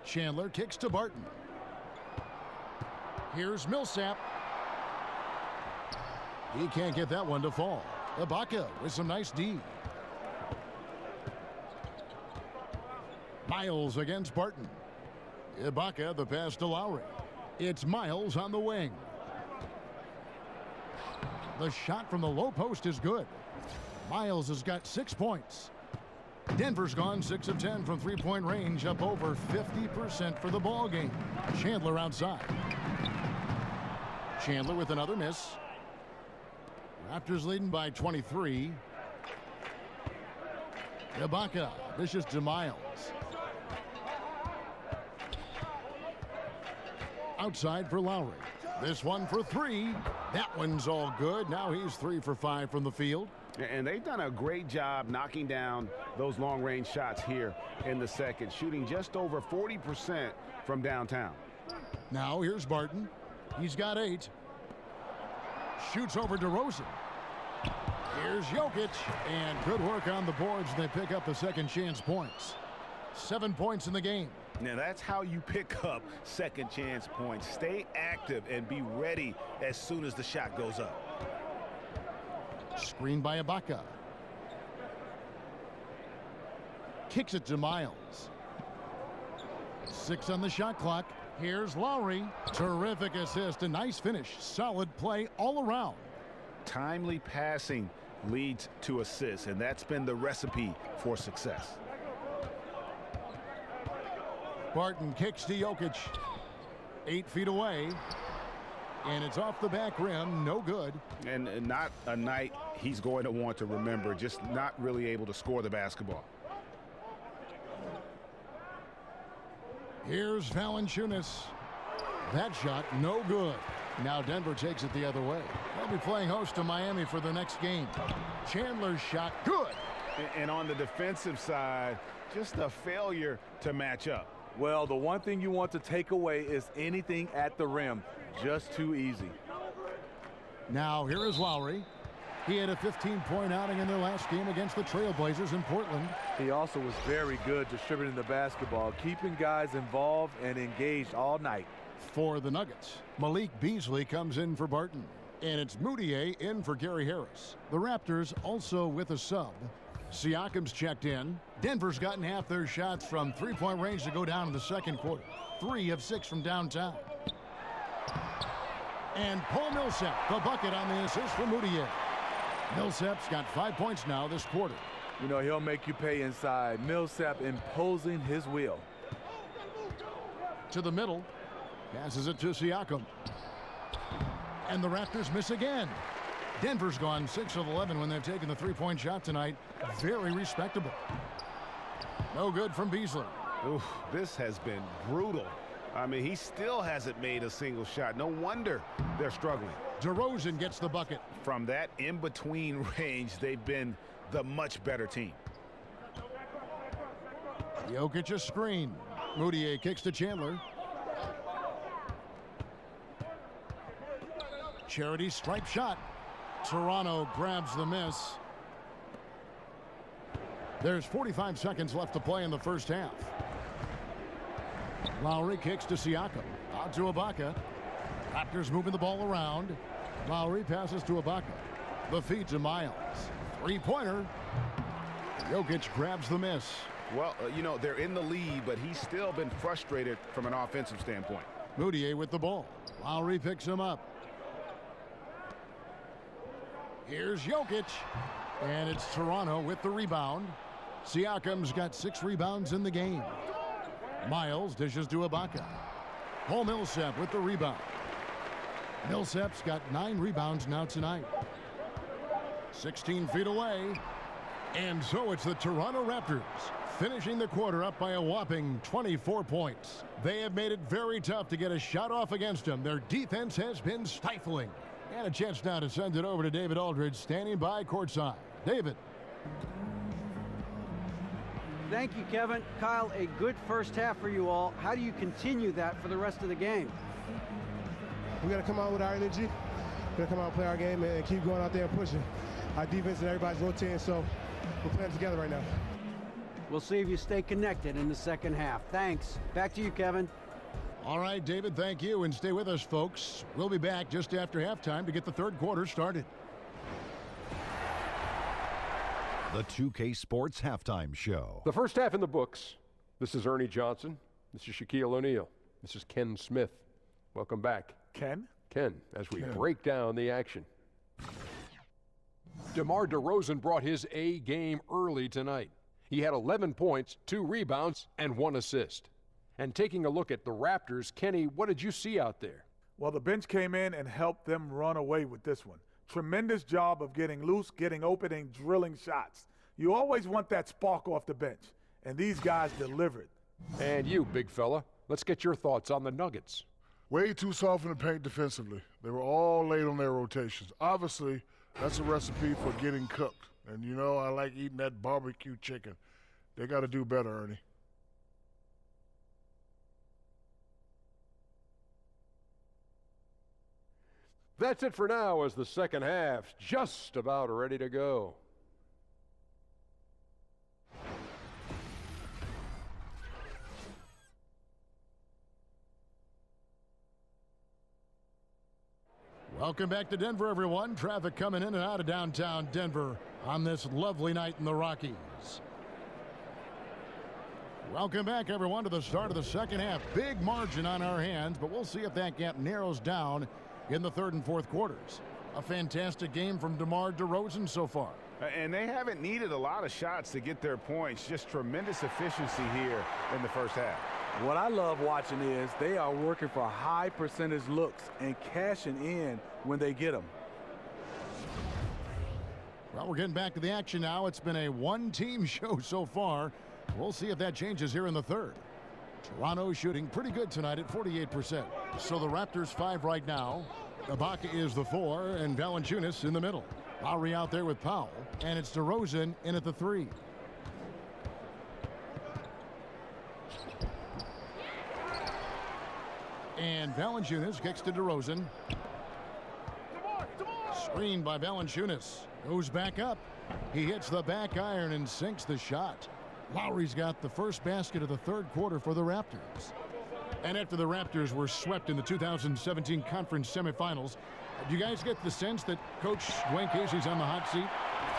Chandler kicks to Barton. Here's Millsap. He can't get that one to fall. Ibaka with some nice D. Miles against Barton. Ibaka, the pass to Lowry. It's Miles on the wing. The shot from the low post is good. Miles has got 6 points. Denver's gone 6 of 10 from three-point range, up over 50% for the ball game. Chandler outside. Chandler with another miss. Raptors leading by 23. Ibaka dishes to Miles. Outside for Lowry. This one for 3. That one's all good. Now he's 3 for 5 from the field. And they've done a great job knocking down those long-range shots here in the second, shooting just over 40% from downtown. Now here's Barton. He's got 8. Shoots over DeRozan. Here's Jokic. And good work on the boards. They pick up the second chance points. 7 points in the game. Now that's how you pick up second chance points. Stay active and be ready as soon as the shot goes up. Screen by Ibaka. kicks it to Miles. 6 on the shot clock. Here's Lowry. Terrific assist, a nice finish. Solid play all around. Timely passing leads to assists, and that's been the recipe for success. Barton kicks to Jokic. 8 feet away. And it's off the back rim, no good. And not a night he's going to want to remember, just not really able to score the basketball. Here's Valanciunas. That shot, no good. Now Denver takes it the other way. They'll be playing host to Miami for the next game. Chandler's shot, good. And on the defensive side, just a failure to match up. Well, the one thing you want to take away is anything at the rim. Just too easy. Now here is Lowry. He had a 15-point outing in their last game against the Trailblazers in Portland. He also was very good distributing the basketball, keeping guys involved and engaged all night. For the Nuggets, Malik Beasley comes in for Barton. And it's Moutier in for Gary Harris. The Raptors also with a sub. Siakam's checked in. Denver's gotten half their shots from three-point range to go down in the second quarter. 3 of 6 from downtown. And Paul Millsap, the bucket on the assist for Moutier. Millsap's got 5 points now this quarter. You know, he'll make you pay inside. Millsap imposing his will. To the middle. Passes it to Siakam. And the Raptors miss again. Denver's gone 6 of 11 when they've taken the three-point shot tonight. Very respectable. No good from Beasley. Oof, this has been brutal. I mean, he still hasn't made a single shot. No wonder they're struggling. DeRozan gets the bucket. From that in-between range, they've been the much better team. Jokic a screen. Moutier kicks to Chandler. Charity stripe shot. Toronto grabs the miss. There's 45 seconds left to play in the first half. Lowry kicks to Siakam. Out to Ibaka. Raptors moving the ball around. Lowry passes to Ibaka. The feed to Miles. Three-pointer. Jokic grabs the miss. Well, you know, they're in the lead, but he's still been frustrated from an offensive standpoint. Moutier with the ball. Lowry picks him up. Here's Jokic. And it's Toronto with the rebound. Siakam's got 6 rebounds in the game. Miles dishes to Ibaka. Paul Millsap with the rebound. Millsap's got 9 rebounds now tonight. 16 feet away. And so it's the Toronto Raptors finishing the quarter up by a whopping 24 points. They have made it very tough to get a shot off against them. Their defense has been stifling. And a chance now to send it over to David Aldridge, standing by courtside. David. Thank you, Kevin. Kyle, a good first half for you all. How do you continue that for the rest of the game? We got to come out with our energy. We got to come out and play our game and keep going out there and pushing. Our defense and everybody's rotating, so we're playing together right now. We'll see if you stay connected in the second half. Thanks. Back to you, Kevin. All right, David, thank you. And stay with us, folks. We'll be back just after halftime to get the third quarter started. The 2K Sports Halftime Show. The first half in the books. This is Ernie Johnson. This is Shaquille O'Neal. This is Ken Smith. Welcome back. Ken, as we break down the action. DeMar DeRozan brought his A game early tonight. He had 11 points, 2 rebounds, and 1 assist. And taking a look at the Raptors, Kenny, what did you see out there? well, the bench came in and helped them run away with this one. Tremendous job of getting loose, getting open, and drilling shots. You always want that spark off the bench, and these guys delivered. And you, big fella, let's get your thoughts on the Nuggets. Way too soft in the paint defensively. They were all late on their rotations. Obviously, that's a recipe for getting cooked. And you know, I like eating that barbecue chicken. They got to do better, Ernie. That's it for now, as the second half's just about ready to go. Welcome back to Denver, everyone. Traffic coming in and out of downtown Denver on this lovely night in the Rockies. Welcome back, everyone, to the start of the second half. Big margin on our hands, but we'll see if that gap narrows down in the third and fourth quarters. A fantastic game from DeMar DeRozan so far. And they haven't needed a lot of shots to get their points. Just tremendous efficiency here in the first half. What I love watching is they are working for high percentage looks and cashing in when they get them. Well, we're getting back to the action now. It's been a one-team show so far. We'll see if that changes here in the third. Toronto shooting pretty good tonight at 48%. So the Raptors 5 right now. Ibaka is the 4, and Valanciunas in the middle. Lowry out there with Powell, and it's DeRozan in at the 3. And Valanciunas kicks to DeRozan. Screened by Valanciunas. Goes back up. He hits the back iron and sinks the shot. Lowry's got the first basket of the third quarter for the Raptors. And after the Raptors were swept in the 2017 conference semifinals, do you guys get the sense that Coach Dwayne Casey's on the hot seat?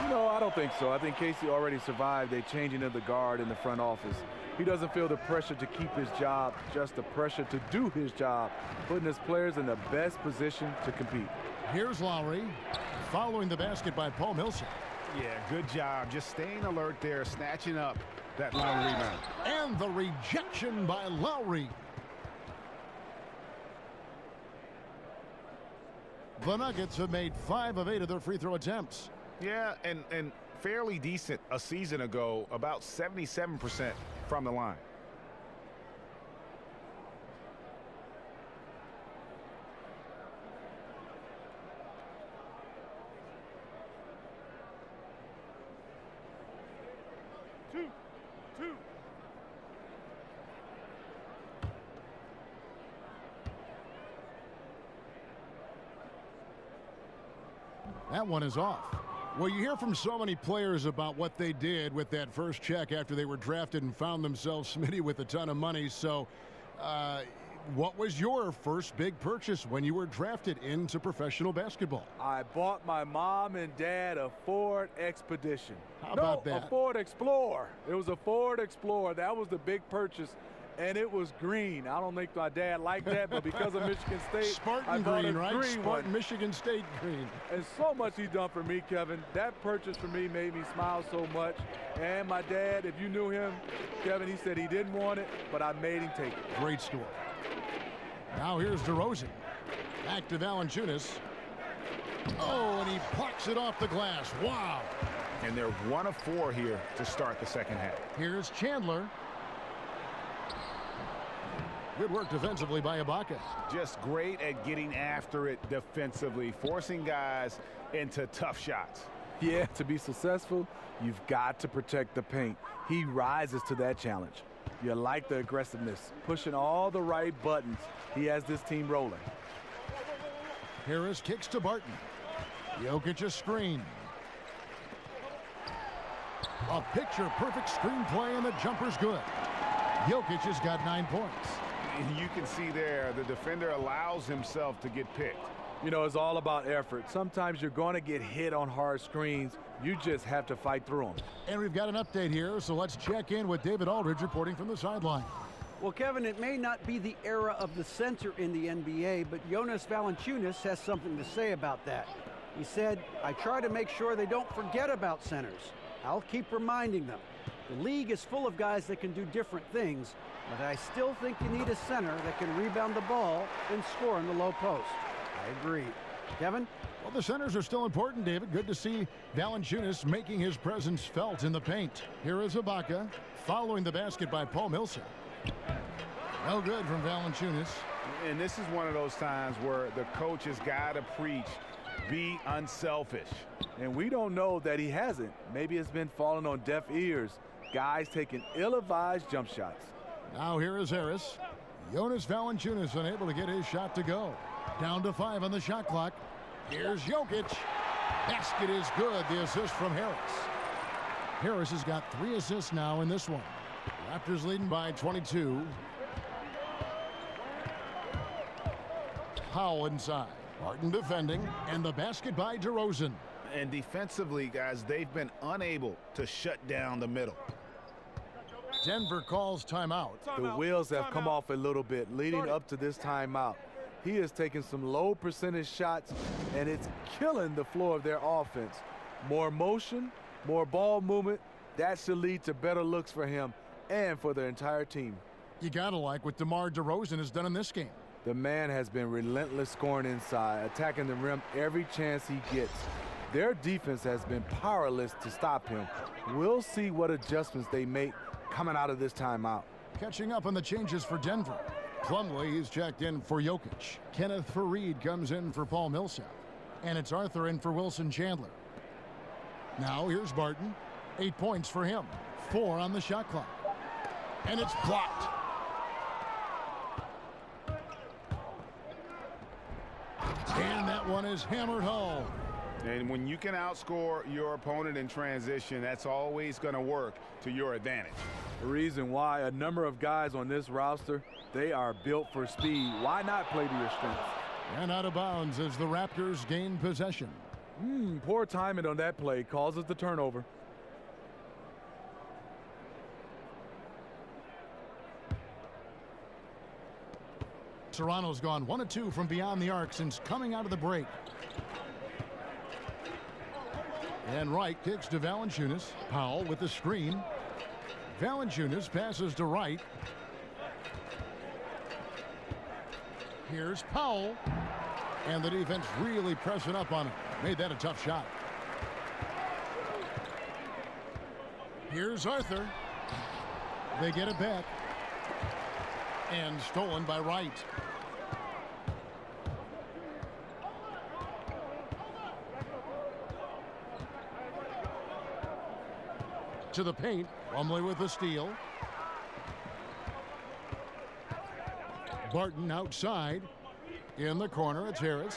No, I don't think so. I think Casey already survived a changing of the guard in the front office. He doesn't feel the pressure to keep his job, just the pressure to do his job, putting his players in the best position to compete. Here's Lowry, following the basket by Paul Millsap. Yeah, good job. Just staying alert there, snatching up that long rebound. And the rejection by Lowry. The Nuggets have made 5 of 8 of their free throw attempts. Yeah, and fairly decent a season ago, about 77% from the line. That one is off. Well, you hear from so many players about what they did with that first check after they were drafted and found themselves, Smitty, with a ton of money. So what was your first big purchase when you were drafted into professional basketball? I bought my mom and dad a Ford Expedition. How about that? A Ford Explorer. It was a Ford Explorer. That was the big purchase. And it was green. I don't think my dad liked that, but because of Michigan State, Spartan green, right? Spartan Michigan State green. And so much he done for me, Kevin. That purchase for me made me smile so much. And my dad, if you knew him, Kevin, he said he didn't want it, but I made him take it. Great score. Now here's DeRozan. Back to Valanciunas. Oh, and he plucks it off the glass. Wow. And they're 1 of 4 here to start the second half. Here's Chandler. Good work defensively by Ibaka. Just great at getting after it defensively, forcing guys into tough shots. Yeah, to be successful, you've got to protect the paint. He rises to that challenge. You like the aggressiveness, pushing all the right buttons. He has this team rolling. Harris kicks to Barton. Jokic a screen. A picture-perfect screenplay, and the jumper's good. Jokic has got 9 points. You can see there the defender allows himself to get picked. You know, it's all about effort. Sometimes you're going to get hit on hard screens. You just have to fight through them. And we've got an update here, so let's check in with David Aldridge reporting from the sideline. Well, Kevin, it may not be the era of the center in the NBA, but Jonas Valanciunas has something to say about that. He said, "I try to make sure they don't forget about centers. I'll keep reminding them. The league is full of guys that can do different things, but I still think you need a center that can rebound the ball and score in the low post." I agree. Kevin? Well, the centers are still important, David. Good to see Valanciunas making his presence felt in the paint. Here is Ibaka, following the basket by Paul Millsap. No good from Valanciunas. And this is one of those times where the coach has got to preach, be unselfish. And we don't know that he hasn't. Maybe it's been falling on deaf ears. Guys taking ill-advised jump shots. Now here is Harris. Jonas Valanciunas unable to get his shot to go. Down to 5 on the shot clock. Here's Jokic. Basket is good. The assist from Harris. Harris has got 3 assists now in this one. Raptors leading by 22. Powell inside. Barton defending. And the basket by DeRozan. And defensively, guys, they've been unable to shut down the middle. Denver calls timeout. The wheels have come off a little bit leading up to this timeout. He is taking some low percentage shots, and it's killing the flow of their offense. More motion, more ball movement, that should lead to better looks for him and for the entire team. You gotta like what DeMar DeRozan has done in this game. The man has been relentless scoring inside, attacking the rim every chance he gets. Their defense has been powerless to stop him. We'll see what adjustments they make coming out of this timeout. Catching up on the changes for Denver. Plumlee is checked in for Jokic. Kenneth Faried comes in for Paul Millsap. And it's Arthur in for Wilson Chandler. Now here's Barton. 8 points for him. 4 on the shot clock. And it's blocked. And that one is hammered home. And when you can outscore your opponent in transition, that's always going to work to your advantage. The reason why a number of guys on this roster, they are built for speed. Why not play to your strengths? And out of bounds as the Raptors gain possession. Poor timing on that play causes the turnover. Toronto's gone 1 of 2 from beyond the arc since coming out of the break. And Wright kicks to Valanciunas. Powell with the screen. Valanciunas passes to Wright. Here's Powell. And the defense really pressing up on him. Made that a tough shot. Here's Arthur. They get it back. And stolen by Wright. To the paint. Plumlee with the steal. Barton outside. In the corner, it's Harris.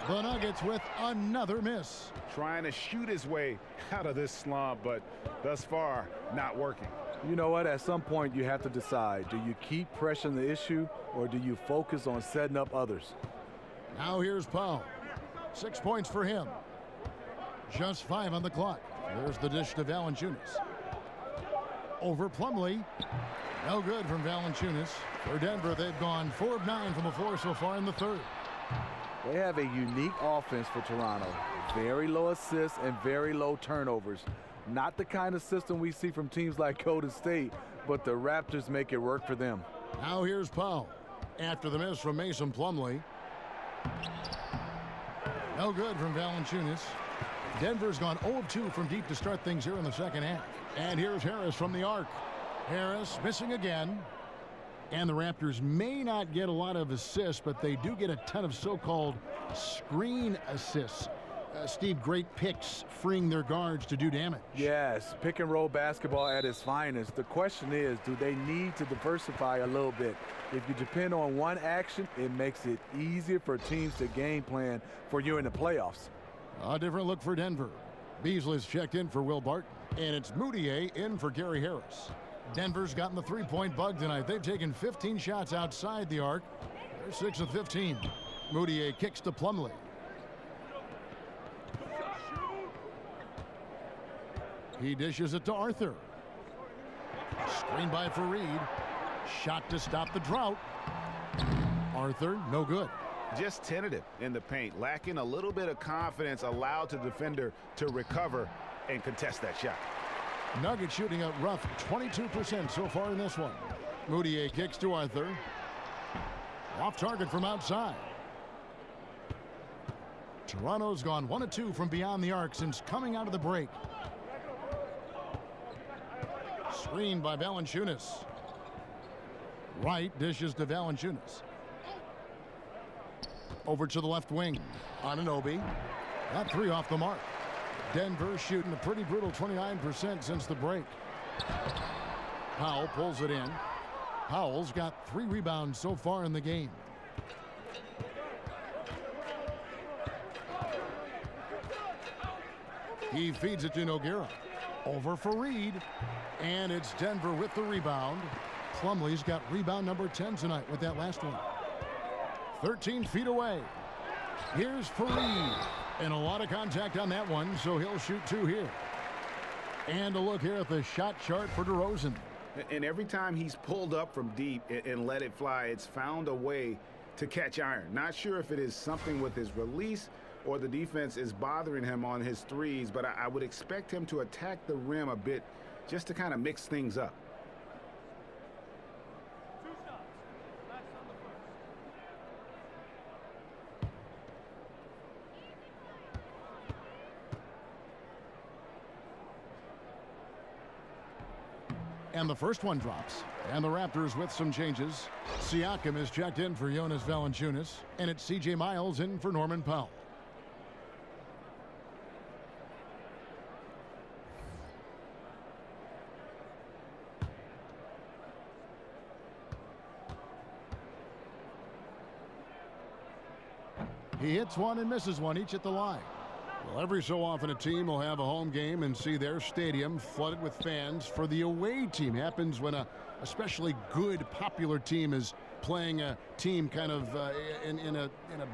The Nuggets with another miss. Trying to shoot his way out of this slump, but thus far, not working. You know what? At some point, you have to decide. Do you keep pressing the issue, or do you focus on setting up others? Now here's Powell. 6 points for him. Just 5 on the clock. There's the dish to Valanciunas. Over Plumlee. No good from Valanciunas. For Denver, they've gone 4 of 9 from the floor so far in the third. They have a unique offense for Toronto. Very low assists and very low turnovers. Not the kind of system we see from teams like Golden State, but the Raptors make it work for them. Now here's Powell. After the miss from Mason Plumlee. No good from Valanciunas. Denver's gone 0 of 2 from deep to start things here in the second half. And here's Harris from the arc. Harris missing again. And the Raptors may not get a lot of assists, but they do get a ton of so-called screen assists. Steve, great picks, freeing their guards to do damage. Yes, pick and roll basketball at its finest. The question is, do they need to diversify a little bit? If you depend on one action, it makes it easier for teams to game plan for you in the playoffs. A different look for Denver. Beasley's checked in for Will Barton, and it's Moutier in for Gary Harris. Denver's gotten the three-point bug tonight. They've taken 15 shots outside the arc. They're 6 of 15. Moutier kicks to Plumlee. He dishes it to Arthur. Screen by Faried. Shot to stop the drought. Arthur, no good. Just tentative in the paint, lacking a little bit of confidence, allowed the defender to recover and contest that shot. Nuggets shooting a rough 22% so far in this one. Moutier kicks to Arthur. Off target from outside. Toronto's gone 1 of 2 from beyond the arc since coming out of the break. Screened by Valanciunas. Wright dishes to Valanciunas. Over to the left wing. Anunoby. That 3 off the mark. Denver shooting a pretty brutal 29% since the break. Powell pulls it in. Powell's got 3 rebounds so far in the game. He feeds it to Nogueira. Over Faried. And it's Denver with the rebound. Plumlee's got rebound number 10 tonight with that last one. 13 feet away. Here's Faried. And a lot of contact on that one, so he'll shoot 2 here. And a look here at the shot chart for DeRozan. And every time he's pulled up from deep and let it fly, it's found a way to catch iron. Not sure if it is something with his release or the defense is bothering him on his threes, but I would expect him to attack the rim a bit just to kind of mix things up. And the first one drops. And the Raptors with some changes. Siakam is checked in for Jonas Valanciunas. And it's C.J. Miles in for Norman Powell. He hits one and misses one, each at the line. Well, every so often a team will have a home game and see their stadium flooded with fans. For the away team, happens when a especially good, popular team is playing a team kind of in a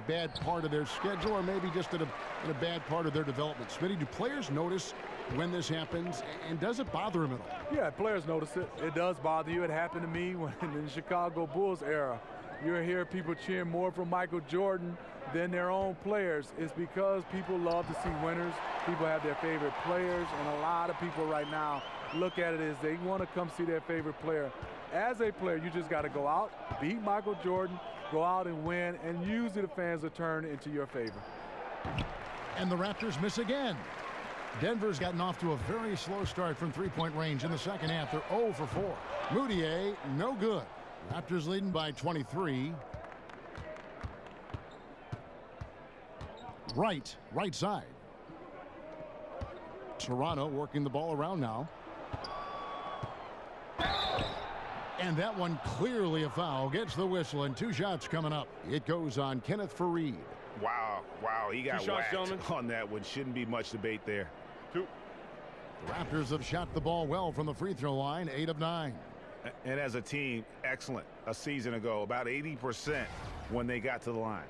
bad part of their schedule, or maybe just in a bad part of their development. Smitty, do players notice when this happens, and does it bother them at all? Yeah, players notice it. It does bother you. It happened to me when in the Chicago Bulls era. You'll hear people cheering more for Michael Jordan than their own players. It's because people love to see winners. People have their favorite players, and a lot of people right now look at it as they want to come see their favorite player. As a player, you just got to go out, beat Michael Jordan, go out and win, and usually the fans will turn into your favor. And the Raptors miss again. Denver's gotten off to a very slow start from three-point range in the second half. They're 0 for 4. Moutier, no good. Raptors leading by 23. Right side. Toronto working the ball around now. And that one clearly a foul. Gets the whistle, and 2 shots coming up. It goes on Kenneth Faried. Wow, he got 2 shots, whacked gentlemen. on that one. Shouldn't be much debate there. 2. The Raptors have shot the ball well from the free throw line, 8 of 9. And as a team, excellent a season ago, about 80% when they got to the line.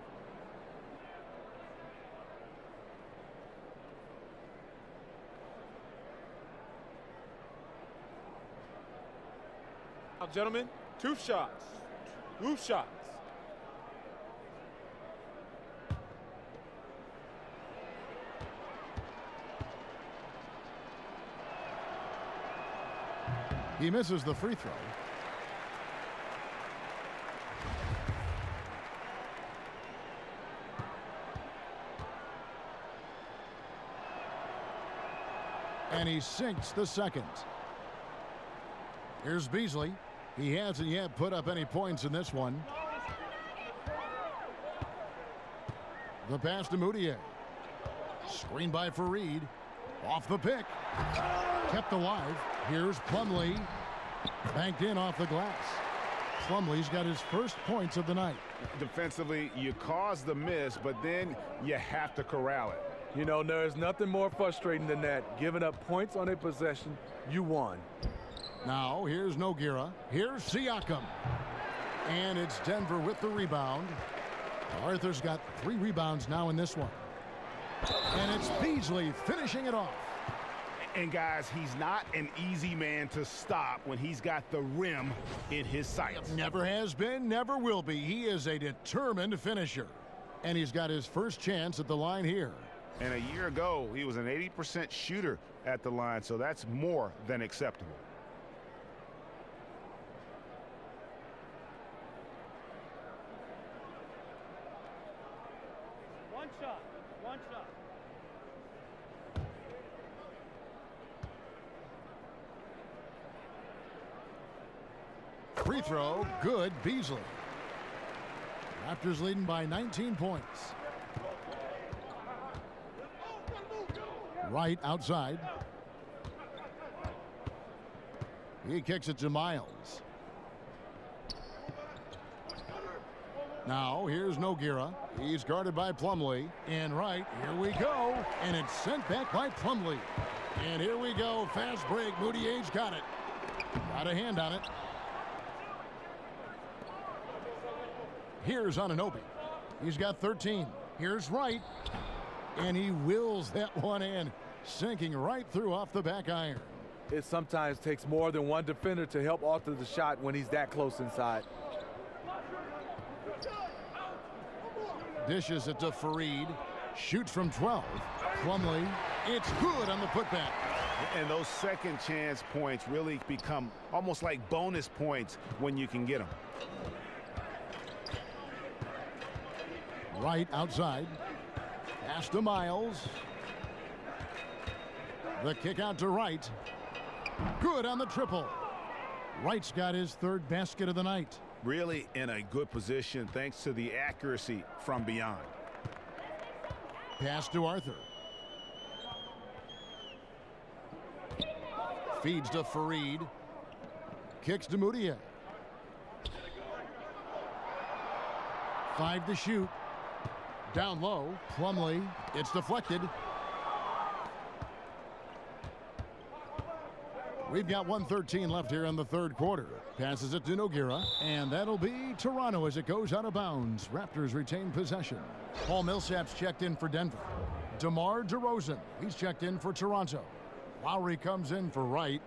Now, gentlemen, 2 shots. 2 shots. He misses the free throw. And he sinks the second. Here's Beasley. He hasn't yet put up any points in this one. The pass to Moutier. Screen by Faried. Off the pick. Kept alive. Here's Plumlee. Banked in off the glass. Plumlee's got his first points of the night. Defensively, you cause the miss, but then you have to corral it. You know, there's nothing more frustrating than that. Giving up points on a possession, you won. Now, here's Nogueira. Here's Siakam. And it's Denver with the rebound. Arthur's got 3 rebounds now in this one. And it's Beasley finishing it off. And guys, he's not an easy man to stop when he's got the rim in his sights. Never has been, never will be. He is a determined finisher. And he's got his first chance at the line here. And a year ago, he was an 80% shooter at the line, so that's more than acceptable. One shot. Free throw, good, Beasley. Raptors leading by 19 points. Right outside. He kicks it to Miles. Now here's Nogueira. He's guarded by Plumlee. And right, here we go. And it's sent back by Plumlee. And here we go. Fast break. Moutier's got it. Got a hand on it. Here's Anunoby. He's got 13. Here's Wright. And he wills that one in. Sinking right through off the back iron. It sometimes takes more than one defender to help alter the shot when he's that close inside. Dishes it to Fareed. Shoots from 12. Plumlee. It's good on the putback. And those second chance points really become almost like bonus points when you can get them. Right outside. Pass to Miles. The kick out to Wright. Good on the triple. Wright's got his third basket of the night. Really in a good position thanks to the accuracy from beyond. Pass to Arthur. Feeds to Fareed. Kicks to Moutier. 5 to shoot. Down low. Plumlee. It's deflected. We've got 1:13 left here in the third quarter. Passes it to Nogueira, and that'll be Toronto as it goes out of bounds. Raptors retain possession. Paul Millsap's checked in for Denver. DeMar DeRozan, he's checked in for Toronto. Lowry comes in for Wright.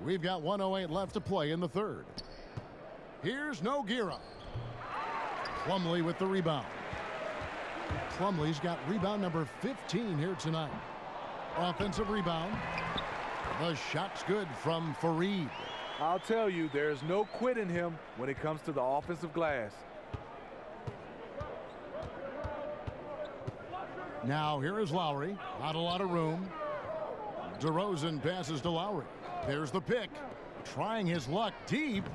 We've got 1:08 left to play in the third. Here's Nogueira. Plumlee with the rebound. Plumlee's got rebound number 15 here tonight. Offensive rebound. The shot's good from Fareed. I'll tell you, there's no quitting him when it comes to the offensive glass. Now here is Lowry. Not a lot of room. DeRozan passes to Lowry. There's the pick. Trying his luck deep.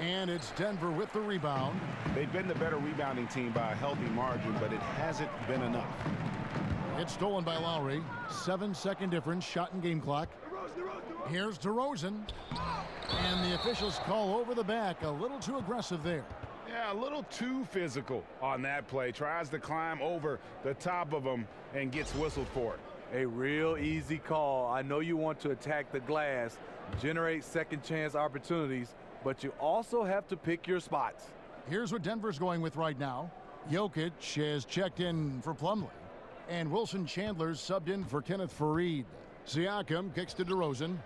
And it's Denver with the rebound. They've been the better rebounding team by a healthy margin, but it hasn't been enough. It's stolen by Lowry. 7-second difference, shot and game clock. Here's DeRozan. And the officials call over the back. A little too aggressive there. Yeah, a little too physical on that play. Tries to climb over the top of him and gets whistled for it. A real easy call. I know you want to attack the glass, generate second chance opportunities, but you also have to pick your spots. Here's what Denver's going with right now. Jokic has checked in for Plumlee. And Wilson Chandler's subbed in for Kenneth Fareed. Siakam kicks to DeRozan.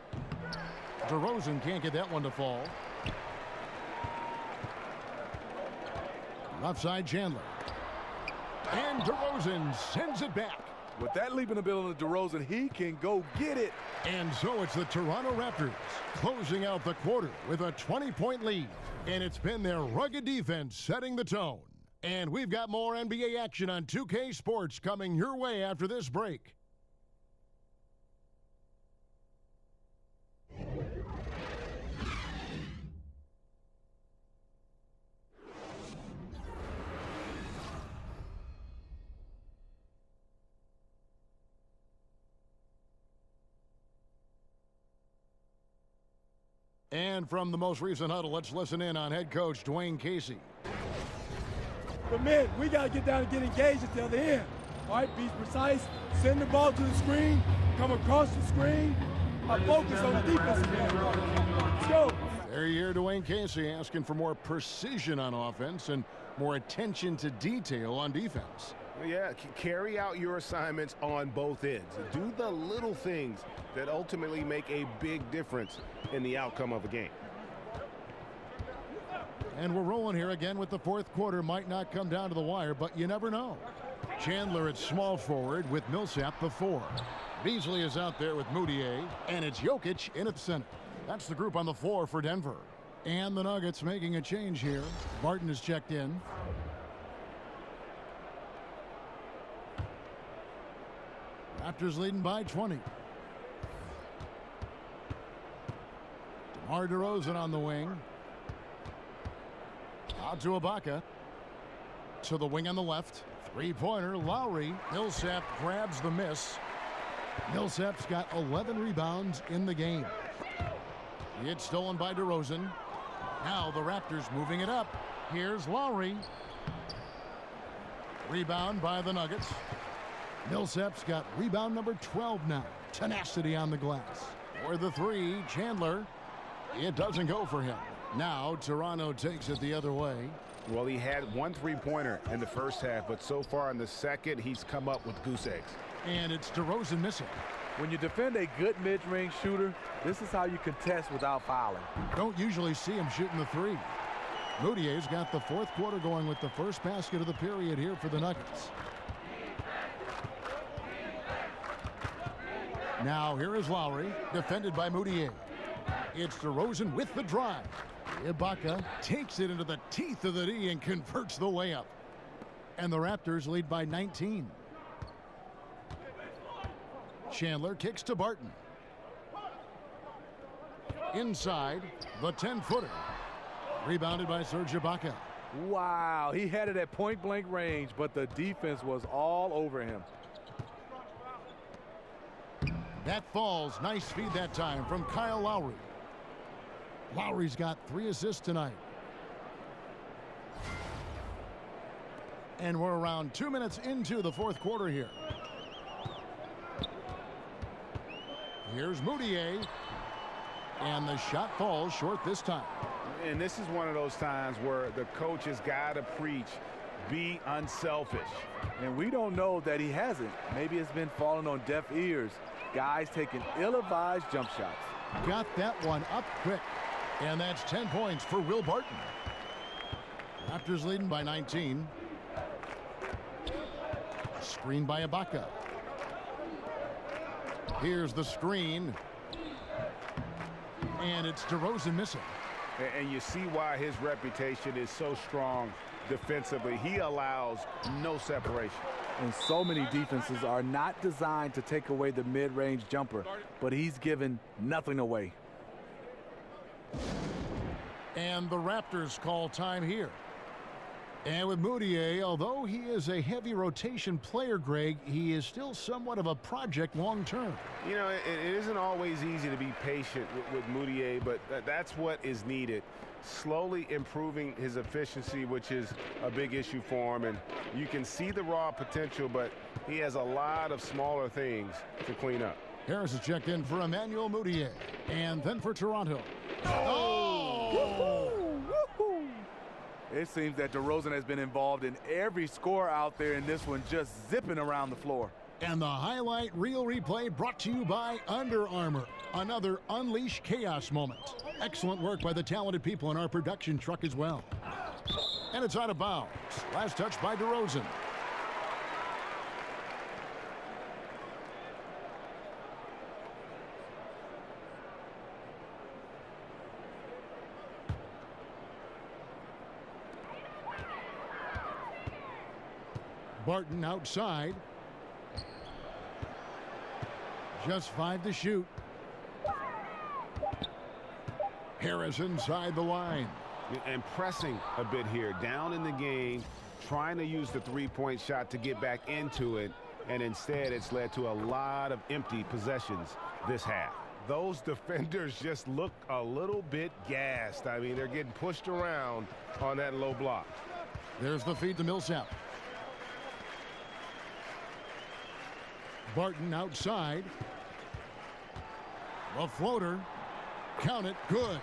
DeRozan can't get that one to fall. Left side Chandler. And DeRozan sends it back. With that leaping ability of DeRozan, he can go get it. And so it's the Toronto Raptors closing out the quarter with a 20-point lead. And it's been their rugged defense setting the tone. And we've got more NBA action on 2K Sports coming your way after this break. And from the most recent huddle, let's listen in on head coach Dwayne Casey. But man, we got to get down and get engaged at the other end. All right, be precise, send the ball to the screen, come across the screen, focus on the defensive end. Let's go. There you hear Dwayne Casey asking for more precision on offense and more attention to detail on defense. Yeah, carry out your assignments on both ends. Do the little things that ultimately make a big difference in the outcome of a game. And we're rolling here again with the fourth quarter. Might not come down to the wire, but you never know. Chandler at small forward with Millsap before. Beasley is out there with Moutier, and it's Jokic in at the center. That's the group on the floor for Denver. And the Nuggets making a change here. Barton is checked in. Raptors leading by 20. DeMar DeRozan on the wing. Out to Ibaka. To the wing on the left. Three-pointer, Lowry. Millsap grabs the miss. Millsap's got 11 rebounds in the game. It's stolen by DeRozan. Now the Raptors moving it up. Here's Lowry. Rebound by the Nuggets. Millsap's got rebound number 12 now. Tenacity on the glass. For the three, Chandler. It doesn't go for him. Now Toronto takes it the other way. Well, he had 1 3-pointer in the first half, but so far in the second, he's come up with goose eggs. And it's DeRozan missing. When you defend a good mid-range shooter, this is how you contest without fouling. Don't usually see him shooting the three. Moutier's got the fourth quarter going with the first basket of the period here for the Nuggets. Now here is Lowry, defended by Moutier. It's DeRozan with the drive. Ibaka takes it into the teeth of the D and converts the layup. And the Raptors lead by 19. Chandler kicks to Barton. Inside, the 10-footer. Rebounded by Serge Ibaka. Wow, he had it at point-blank range, but the defense was all over him. That falls. Nice feed that time from Kyle Lowry. Lowry's got 3 assists tonight. And we're around 2 minutes into the fourth quarter here. Here's Moutier. And the shot falls short this time. And this is one of those times where the coach has got to preach, be unselfish. And we don't know that he hasn't. Maybe it's been falling on deaf ears. Guys taking ill-advised jump shots. Got that one up quick. And that's 10 points for Will Barton. Raptors leading by 19. Screen by Ibaka. Here's the screen. And it's DeRozan missing. And you see why his reputation is so strong defensively. He allows no separation. And so many defenses are not designed to take away the mid-range jumper, but he's given nothing away. And the Raptors call time here. And with Moutier, although he is a heavy rotation player, Greg, he is still somewhat of a project long-term. You know, it isn't always easy to be patient with Moutier, but that's what is needed. Slowly improving his efficiency, which is a big issue for him. And you can see the raw potential, but he has a lot of smaller things to clean up. Harris is checked in for Emmanuel Moutier. And then for Toronto. It seems that DeRozan has been involved in every score out there, and this one just zipping around the floor. And the highlight reel replay brought to you by Under Armour. Another Unleash Chaos moment. Excellent work by the talented people in our production truck as well. And it's out of bounds. Last touch by DeRozan. Barton outside. Just 5 to shoot. Harris inside the line. And pressing a bit here, down in the game, trying to use the three-point shot to get back into it, and instead it's led to a lot of empty possessions this half. Those defenders just look a little bit gassed. I mean, they're getting pushed around on that low block. There's the feed to Millsap. Barton outside. A floater. Count it. Good.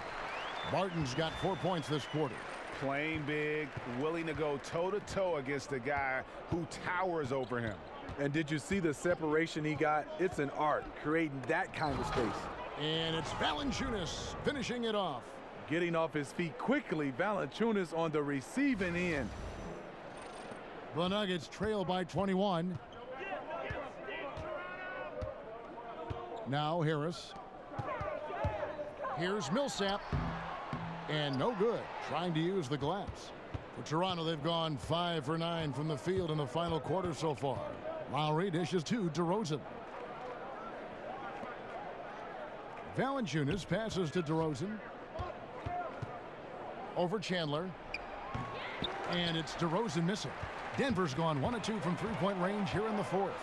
Barton's got 4 points this quarter. Playing big, willing to go toe-to-toe against the guy who towers over him. And did you see the separation he got? It's an art, creating that kind of space. And it's Valanciunas finishing it off. Getting off his feet quickly, Valanciunas on the receiving end. The Nuggets trail by 21. Now Harris. Here's Millsap. And no good. Trying to use the glass. For Toronto, they've gone 5 for 9 from the field in the final quarter so far. Lowry dishes to DeRozan. Valanciunas passes to DeRozan. Over Chandler. And it's DeRozan missing. Denver's gone 1 of 2 from three-point range here in the fourth.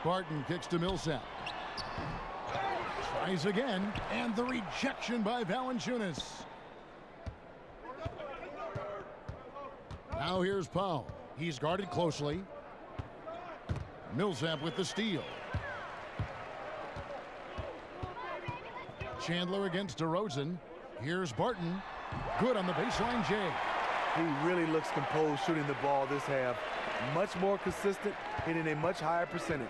Barton kicks to Millsap. Tries again, and the rejection by Valanciunas. Now here's Powell. He's guarded closely. Millsap with the steal. Chandler against DeRozan. Here's Barton. Good on the baseline, Jay. He really looks composed shooting the ball this half. Much more consistent, hitting a much higher percentage.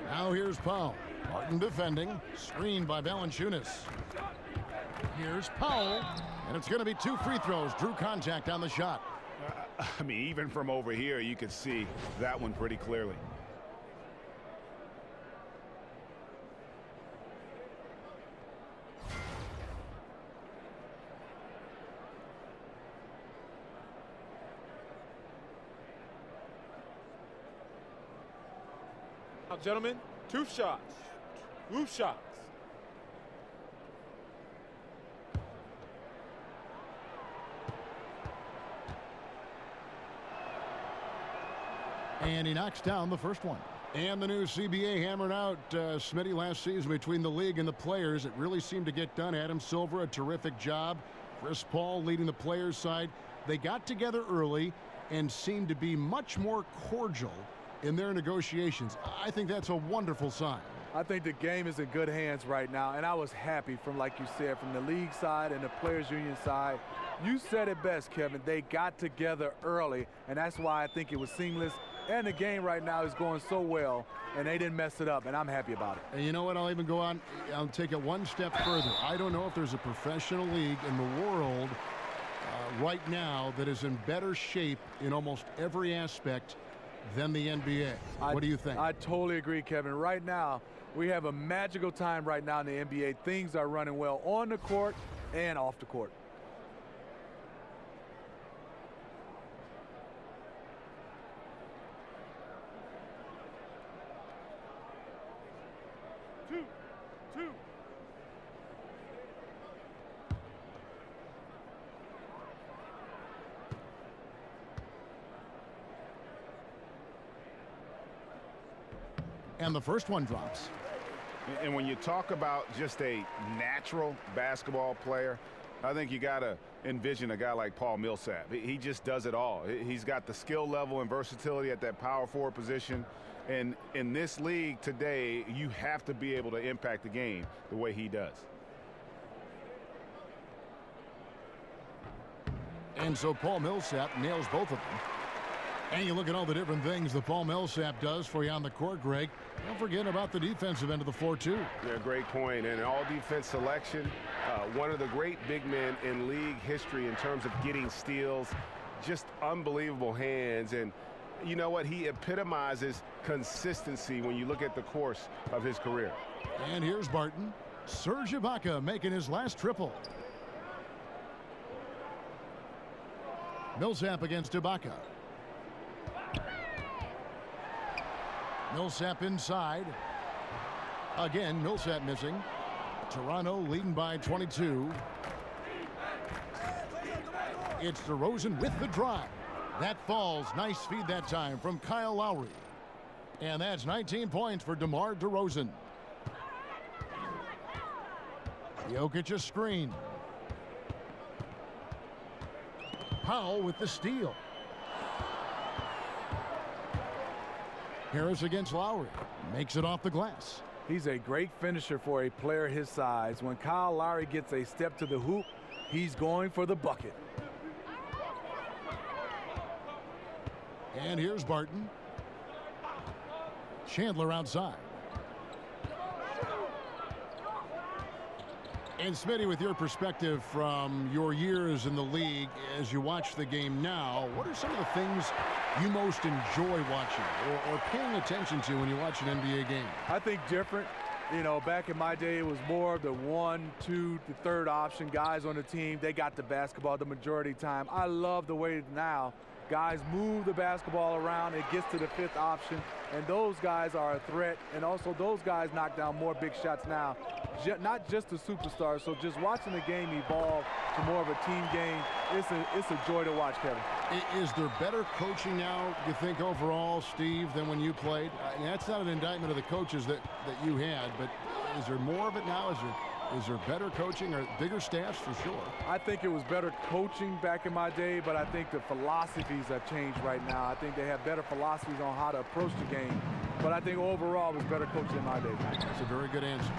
Now here's Powell. Martin defending. Screened by Valanciunas. Here's Powell. And it's going to be 2 free throws. Drew contact on the shot. I mean, even from over here, you could see that one pretty clearly. Now, gentlemen, 2 shots. Roof shots. And he knocks down the first one. And the new CBA hammered out Smitty last season between the league and the players. It really seemed to get done. Adam Silver, a terrific job. Chris Paul leading the players' side. They got together early and seemed to be much more cordial in their negotiations. I think that's a wonderful sign. I think the game is in good hands right now, and I was happy from, like you said, from the league side and the players' union side. You said it best, Kevin. They got together early, and that's why I think it was seamless. And the game right now is going so well, and they didn't mess it up, and I'm happy about it. And you know what? I'll even go on. I'll take it one step further. I don't know if there's a professional league in the world right now that is in better shape in almost every aspect than the NBA. What do you think? I totally agree, Kevin. Right now, we have a magical time right now in the NBA. Things are running well on the court and off the court. Two. And the first one drops. And when you talk about just a natural basketball player, I think you got to envision a guy like Paul Millsap. He just does it all. He's got the skill level and versatility at that power forward position. And in this league today, you have to be able to impact the game the way he does. And so Paul Millsap nails both of them. And you look at all the different things that Paul Millsap does for you on the court, Greg. Don't forget about the defensive end of the floor, too. Yeah, great point. And all defense selection, one of the great big men in league history in terms of getting steals. Just unbelievable hands. And you know what? He epitomizes consistency when you look at the course of his career. And here's Barton. Serge Ibaka making his last triple. Millsap against Ibaka. Millsap inside. Again, Millsap missing. Toronto leading by 22. It's DeRozan with the drive. That falls. Nice feed that time from Kyle Lowry. And that's 19 points for DeMar DeRozan. Jokic a screen. Powell with the steal. Harris against Lowry. Makes it off the glass. He's a great finisher for a player his size. When Kyle Lowry gets a step to the hoop, he's going for the bucket. And here's Barton. Chandler outside. And Smitty, with your perspective from your years in the league, as you watch the game now, what are some of the things you most enjoy watching or paying attention to when you watch an NBA game? I think different. You know, back in my day, it was more of the 1, 2, the third option guys on the team. They got the basketball the majority of the time. I love the way now guys move the basketball around. It gets to the 5th option, and those guys are a threat. And also, those guys knock down more big shots now, not just the superstars. So just watching the game evolve to more of a team game, it's a joy to watch, Kevin. Is there better coaching now, you think, overall, Steve, than when you played? I mean, that's not an indictment of the coaches that you had, but is there more of it now? Is there better coaching or bigger staffs for sure? I think it was better coaching back in my day, but I think the philosophies have changed right now. I think they have better philosophies on how to approach the game. But I think overall it was better coaching in my day. That's a very good answer.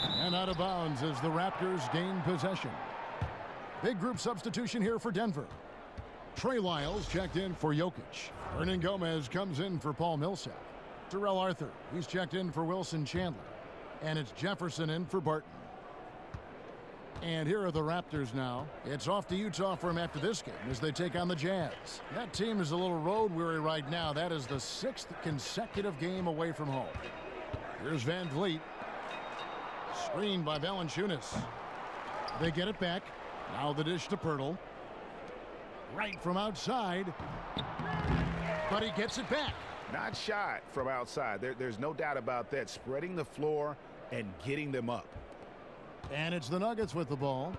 And out of bounds as the Raptors gain possession. Big group substitution here for Denver. Trey Lyles checked in for Jokic. Hernan Gomez comes in for Paul Millsap. Terrell Arthur, he's checked in for Wilson Chandler. And it's Jefferson in for Barton. And here are the Raptors now. It's off to Utah for them after this game as they take on the Jazz. That team is a little road weary right now. That is the 6th consecutive game away from home. Here's Van Vliet. Screened by Valanciunas. They get it back. Now the dish to Pirtle. Right from outside. But he gets it back. Not shot from outside. There's no doubt about that. Spreading the floor and getting them up. And it's the Nuggets with the ball.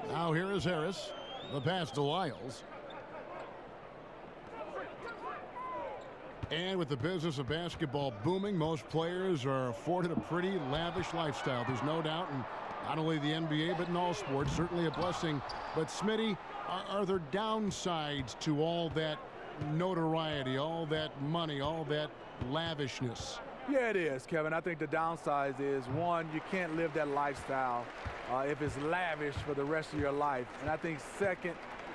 Now here is Harris. The pass to Lyles. And with the business of basketball booming, most players are afforded a pretty lavish lifestyle. There's no doubt, in not only the NBA, but in all sports, certainly a blessing. But Smitty, are there downsides to all that notoriety, all that money, all that lavishness? Yeah, it is, Kevin. I think the downside is, one, you can't live that lifestyle if it's lavish for the rest of your life. And I think, second,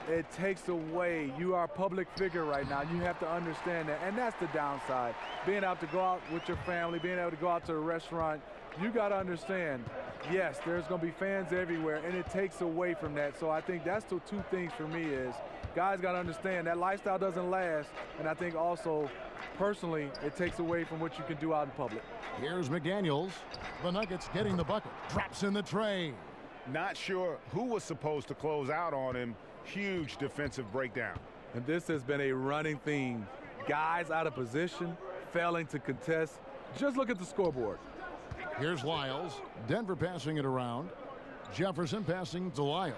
it takes away. You are a public figure right now. You have to understand that. And that's the downside. Being able to go out with your family, being able to go out to a restaurant, you got to understand, yes, there's going to be fans everywhere, and it takes away from that. So I think that's the two things for me is, guys got to understand that lifestyle doesn't last. And I think also, personally, it takes away from what you can do out in public. Here's McDaniels. The Nuggets getting the bucket. Drops in the tray. Not sure who was supposed to close out on him. Huge defensive breakdown. And this has been a running theme. Guys out of position, failing to contest. Just look at the scoreboard. Here's Lyles. Denver passing it around. Jefferson passing to Lyles.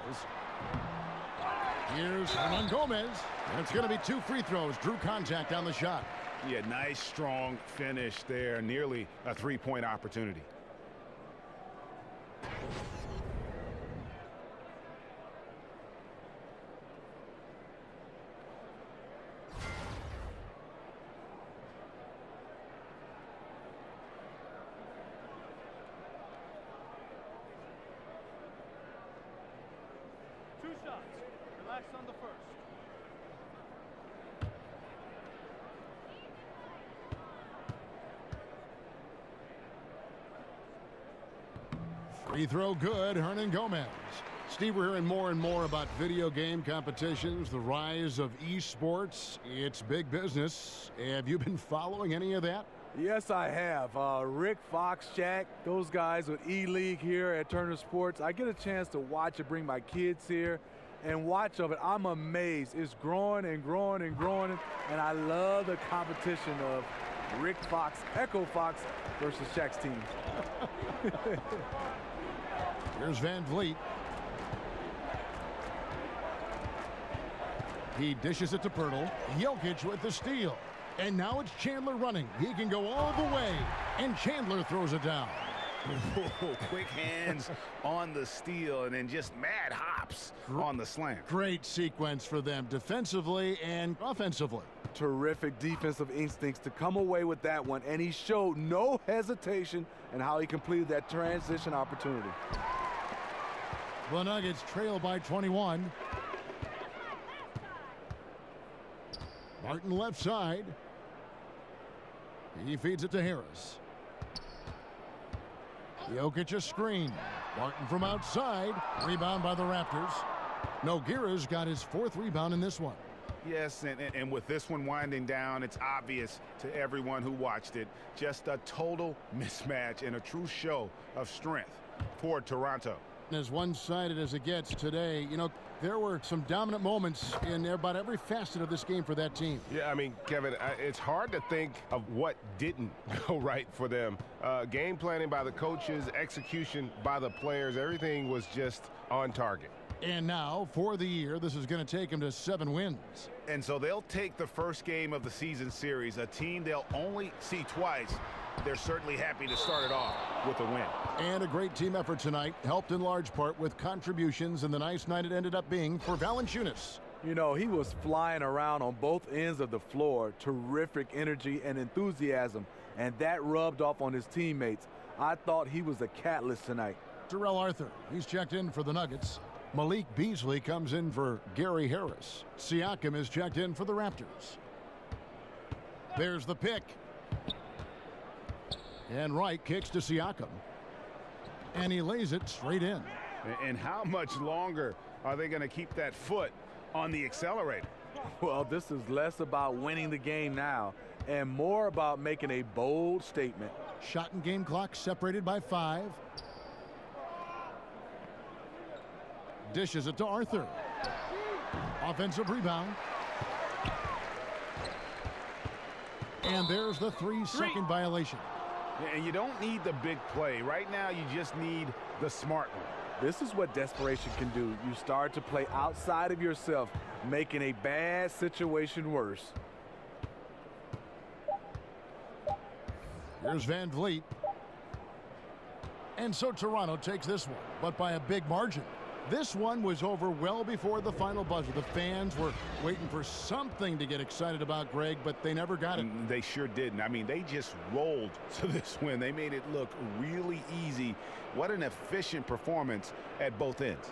Here's Hernan Gomez. And it's going to be 2 free throws. Drew contact on the shot. Yeah, nice, strong finish there. Nearly a 3-point opportunity. Free throw good, Hernan Gomez. Steve, we're hearing more and more about video game competitions, the rise of esports. It's big business. Have you been following any of that? Yes, I have. Rick, Fox, Shaq, those guys with E-League here at Turner Sports. I get a chance to watch it, bring my kids here, and watch of it. I'm amazed. It's growing and growing and growing, and I love the competition of Rick Fox, Echo Fox versus Shaq's team. Here's Van Vliet. He dishes it to Pirtle. Jokic with the steal. And now it's Chandler running. He can go all the way. And Chandler throws it down. Quick hands on the steal and then just mad hops on the slam. Great sequence for them defensively and offensively. Terrific defensive instincts to come away with that one. And he showed no hesitation in how he completed that transition opportunity. The Nuggets trail by 21. Martin left side. He feeds it to Harris. Jokic a screen. Martin from outside. Rebound by the Raptors. Nogueira's got his 4th rebound in this one. Yes, and with this one winding down, it's obvious to everyone who watched it. Just a total mismatch and a true show of strength for Toronto. As one-sided as it gets today, you know, there were some dominant moments in about every facet of this game for that team. Yeah, I mean, Kevin, it's hard to think of what didn't go right for them. Game planning by the coaches, execution by the players, everything was just on target. And now, for the year, this is going to take them to 7 wins. And so they'll take the first game of the season series, a team they'll only see twice. They're certainly happy to start it off with a win. And a great team effort tonight, helped in large part with contributions, and the nice night it ended up being for Valanciunas. You know, he was flying around on both ends of the floor. Terrific energy and enthusiasm, and that rubbed off on his teammates. I thought he was a catalyst tonight. Terrell Arthur, he's checked in for the Nuggets. Malik Beasley comes in for Gary Harris. Siakam is checked in for the Raptors. There's the pick. And Wright kicks to Siakam. And he lays it straight in. And how much longer are they going to keep that foot on the accelerator? Well, this is less about winning the game now and more about making a bold statement. Shot and game clock separated by 5. Dishes it to Arthur. Offensive rebound. And there's the 3-second violation. And you don't need the big play. Right now, you just need the smart one. This is what desperation can do. You start to play outside of yourself, making a bad situation worse. Here's Van Vliet. And so Toronto takes this one, but by a big margin. This one was over well before the final buzzer. The fans were waiting for something to get excited about, Greg, but they never got it. They sure didn't. I mean, they just rolled to this win. They made it look really easy. What an efficient performance at both ends.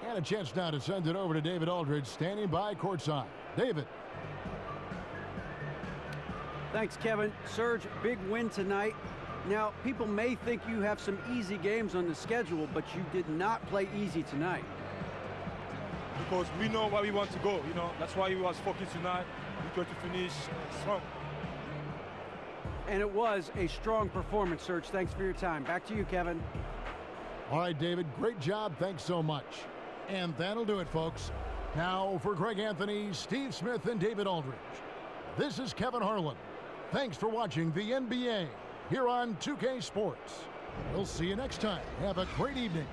And a chance now to send it over to David Aldridge, standing by courtside. David. Thanks, Kevin. Serge, big win tonight. Now, people may think you have some easy games on the schedule, but you did not play easy tonight. Because we know where we want to go, you know. That's why we was focused tonight. We try to finish strong. And it was a strong performance, Serge. Thanks for your time. Back to you, Kevin. All right, David, great job. Thanks so much. And that'll do it, folks. Now for Greg Anthony, Steve Smith, and David Aldridge. This is Kevin Harlan. Thanks for watching the NBA here on 2K Sports. We'll see you next time. Have a great evening.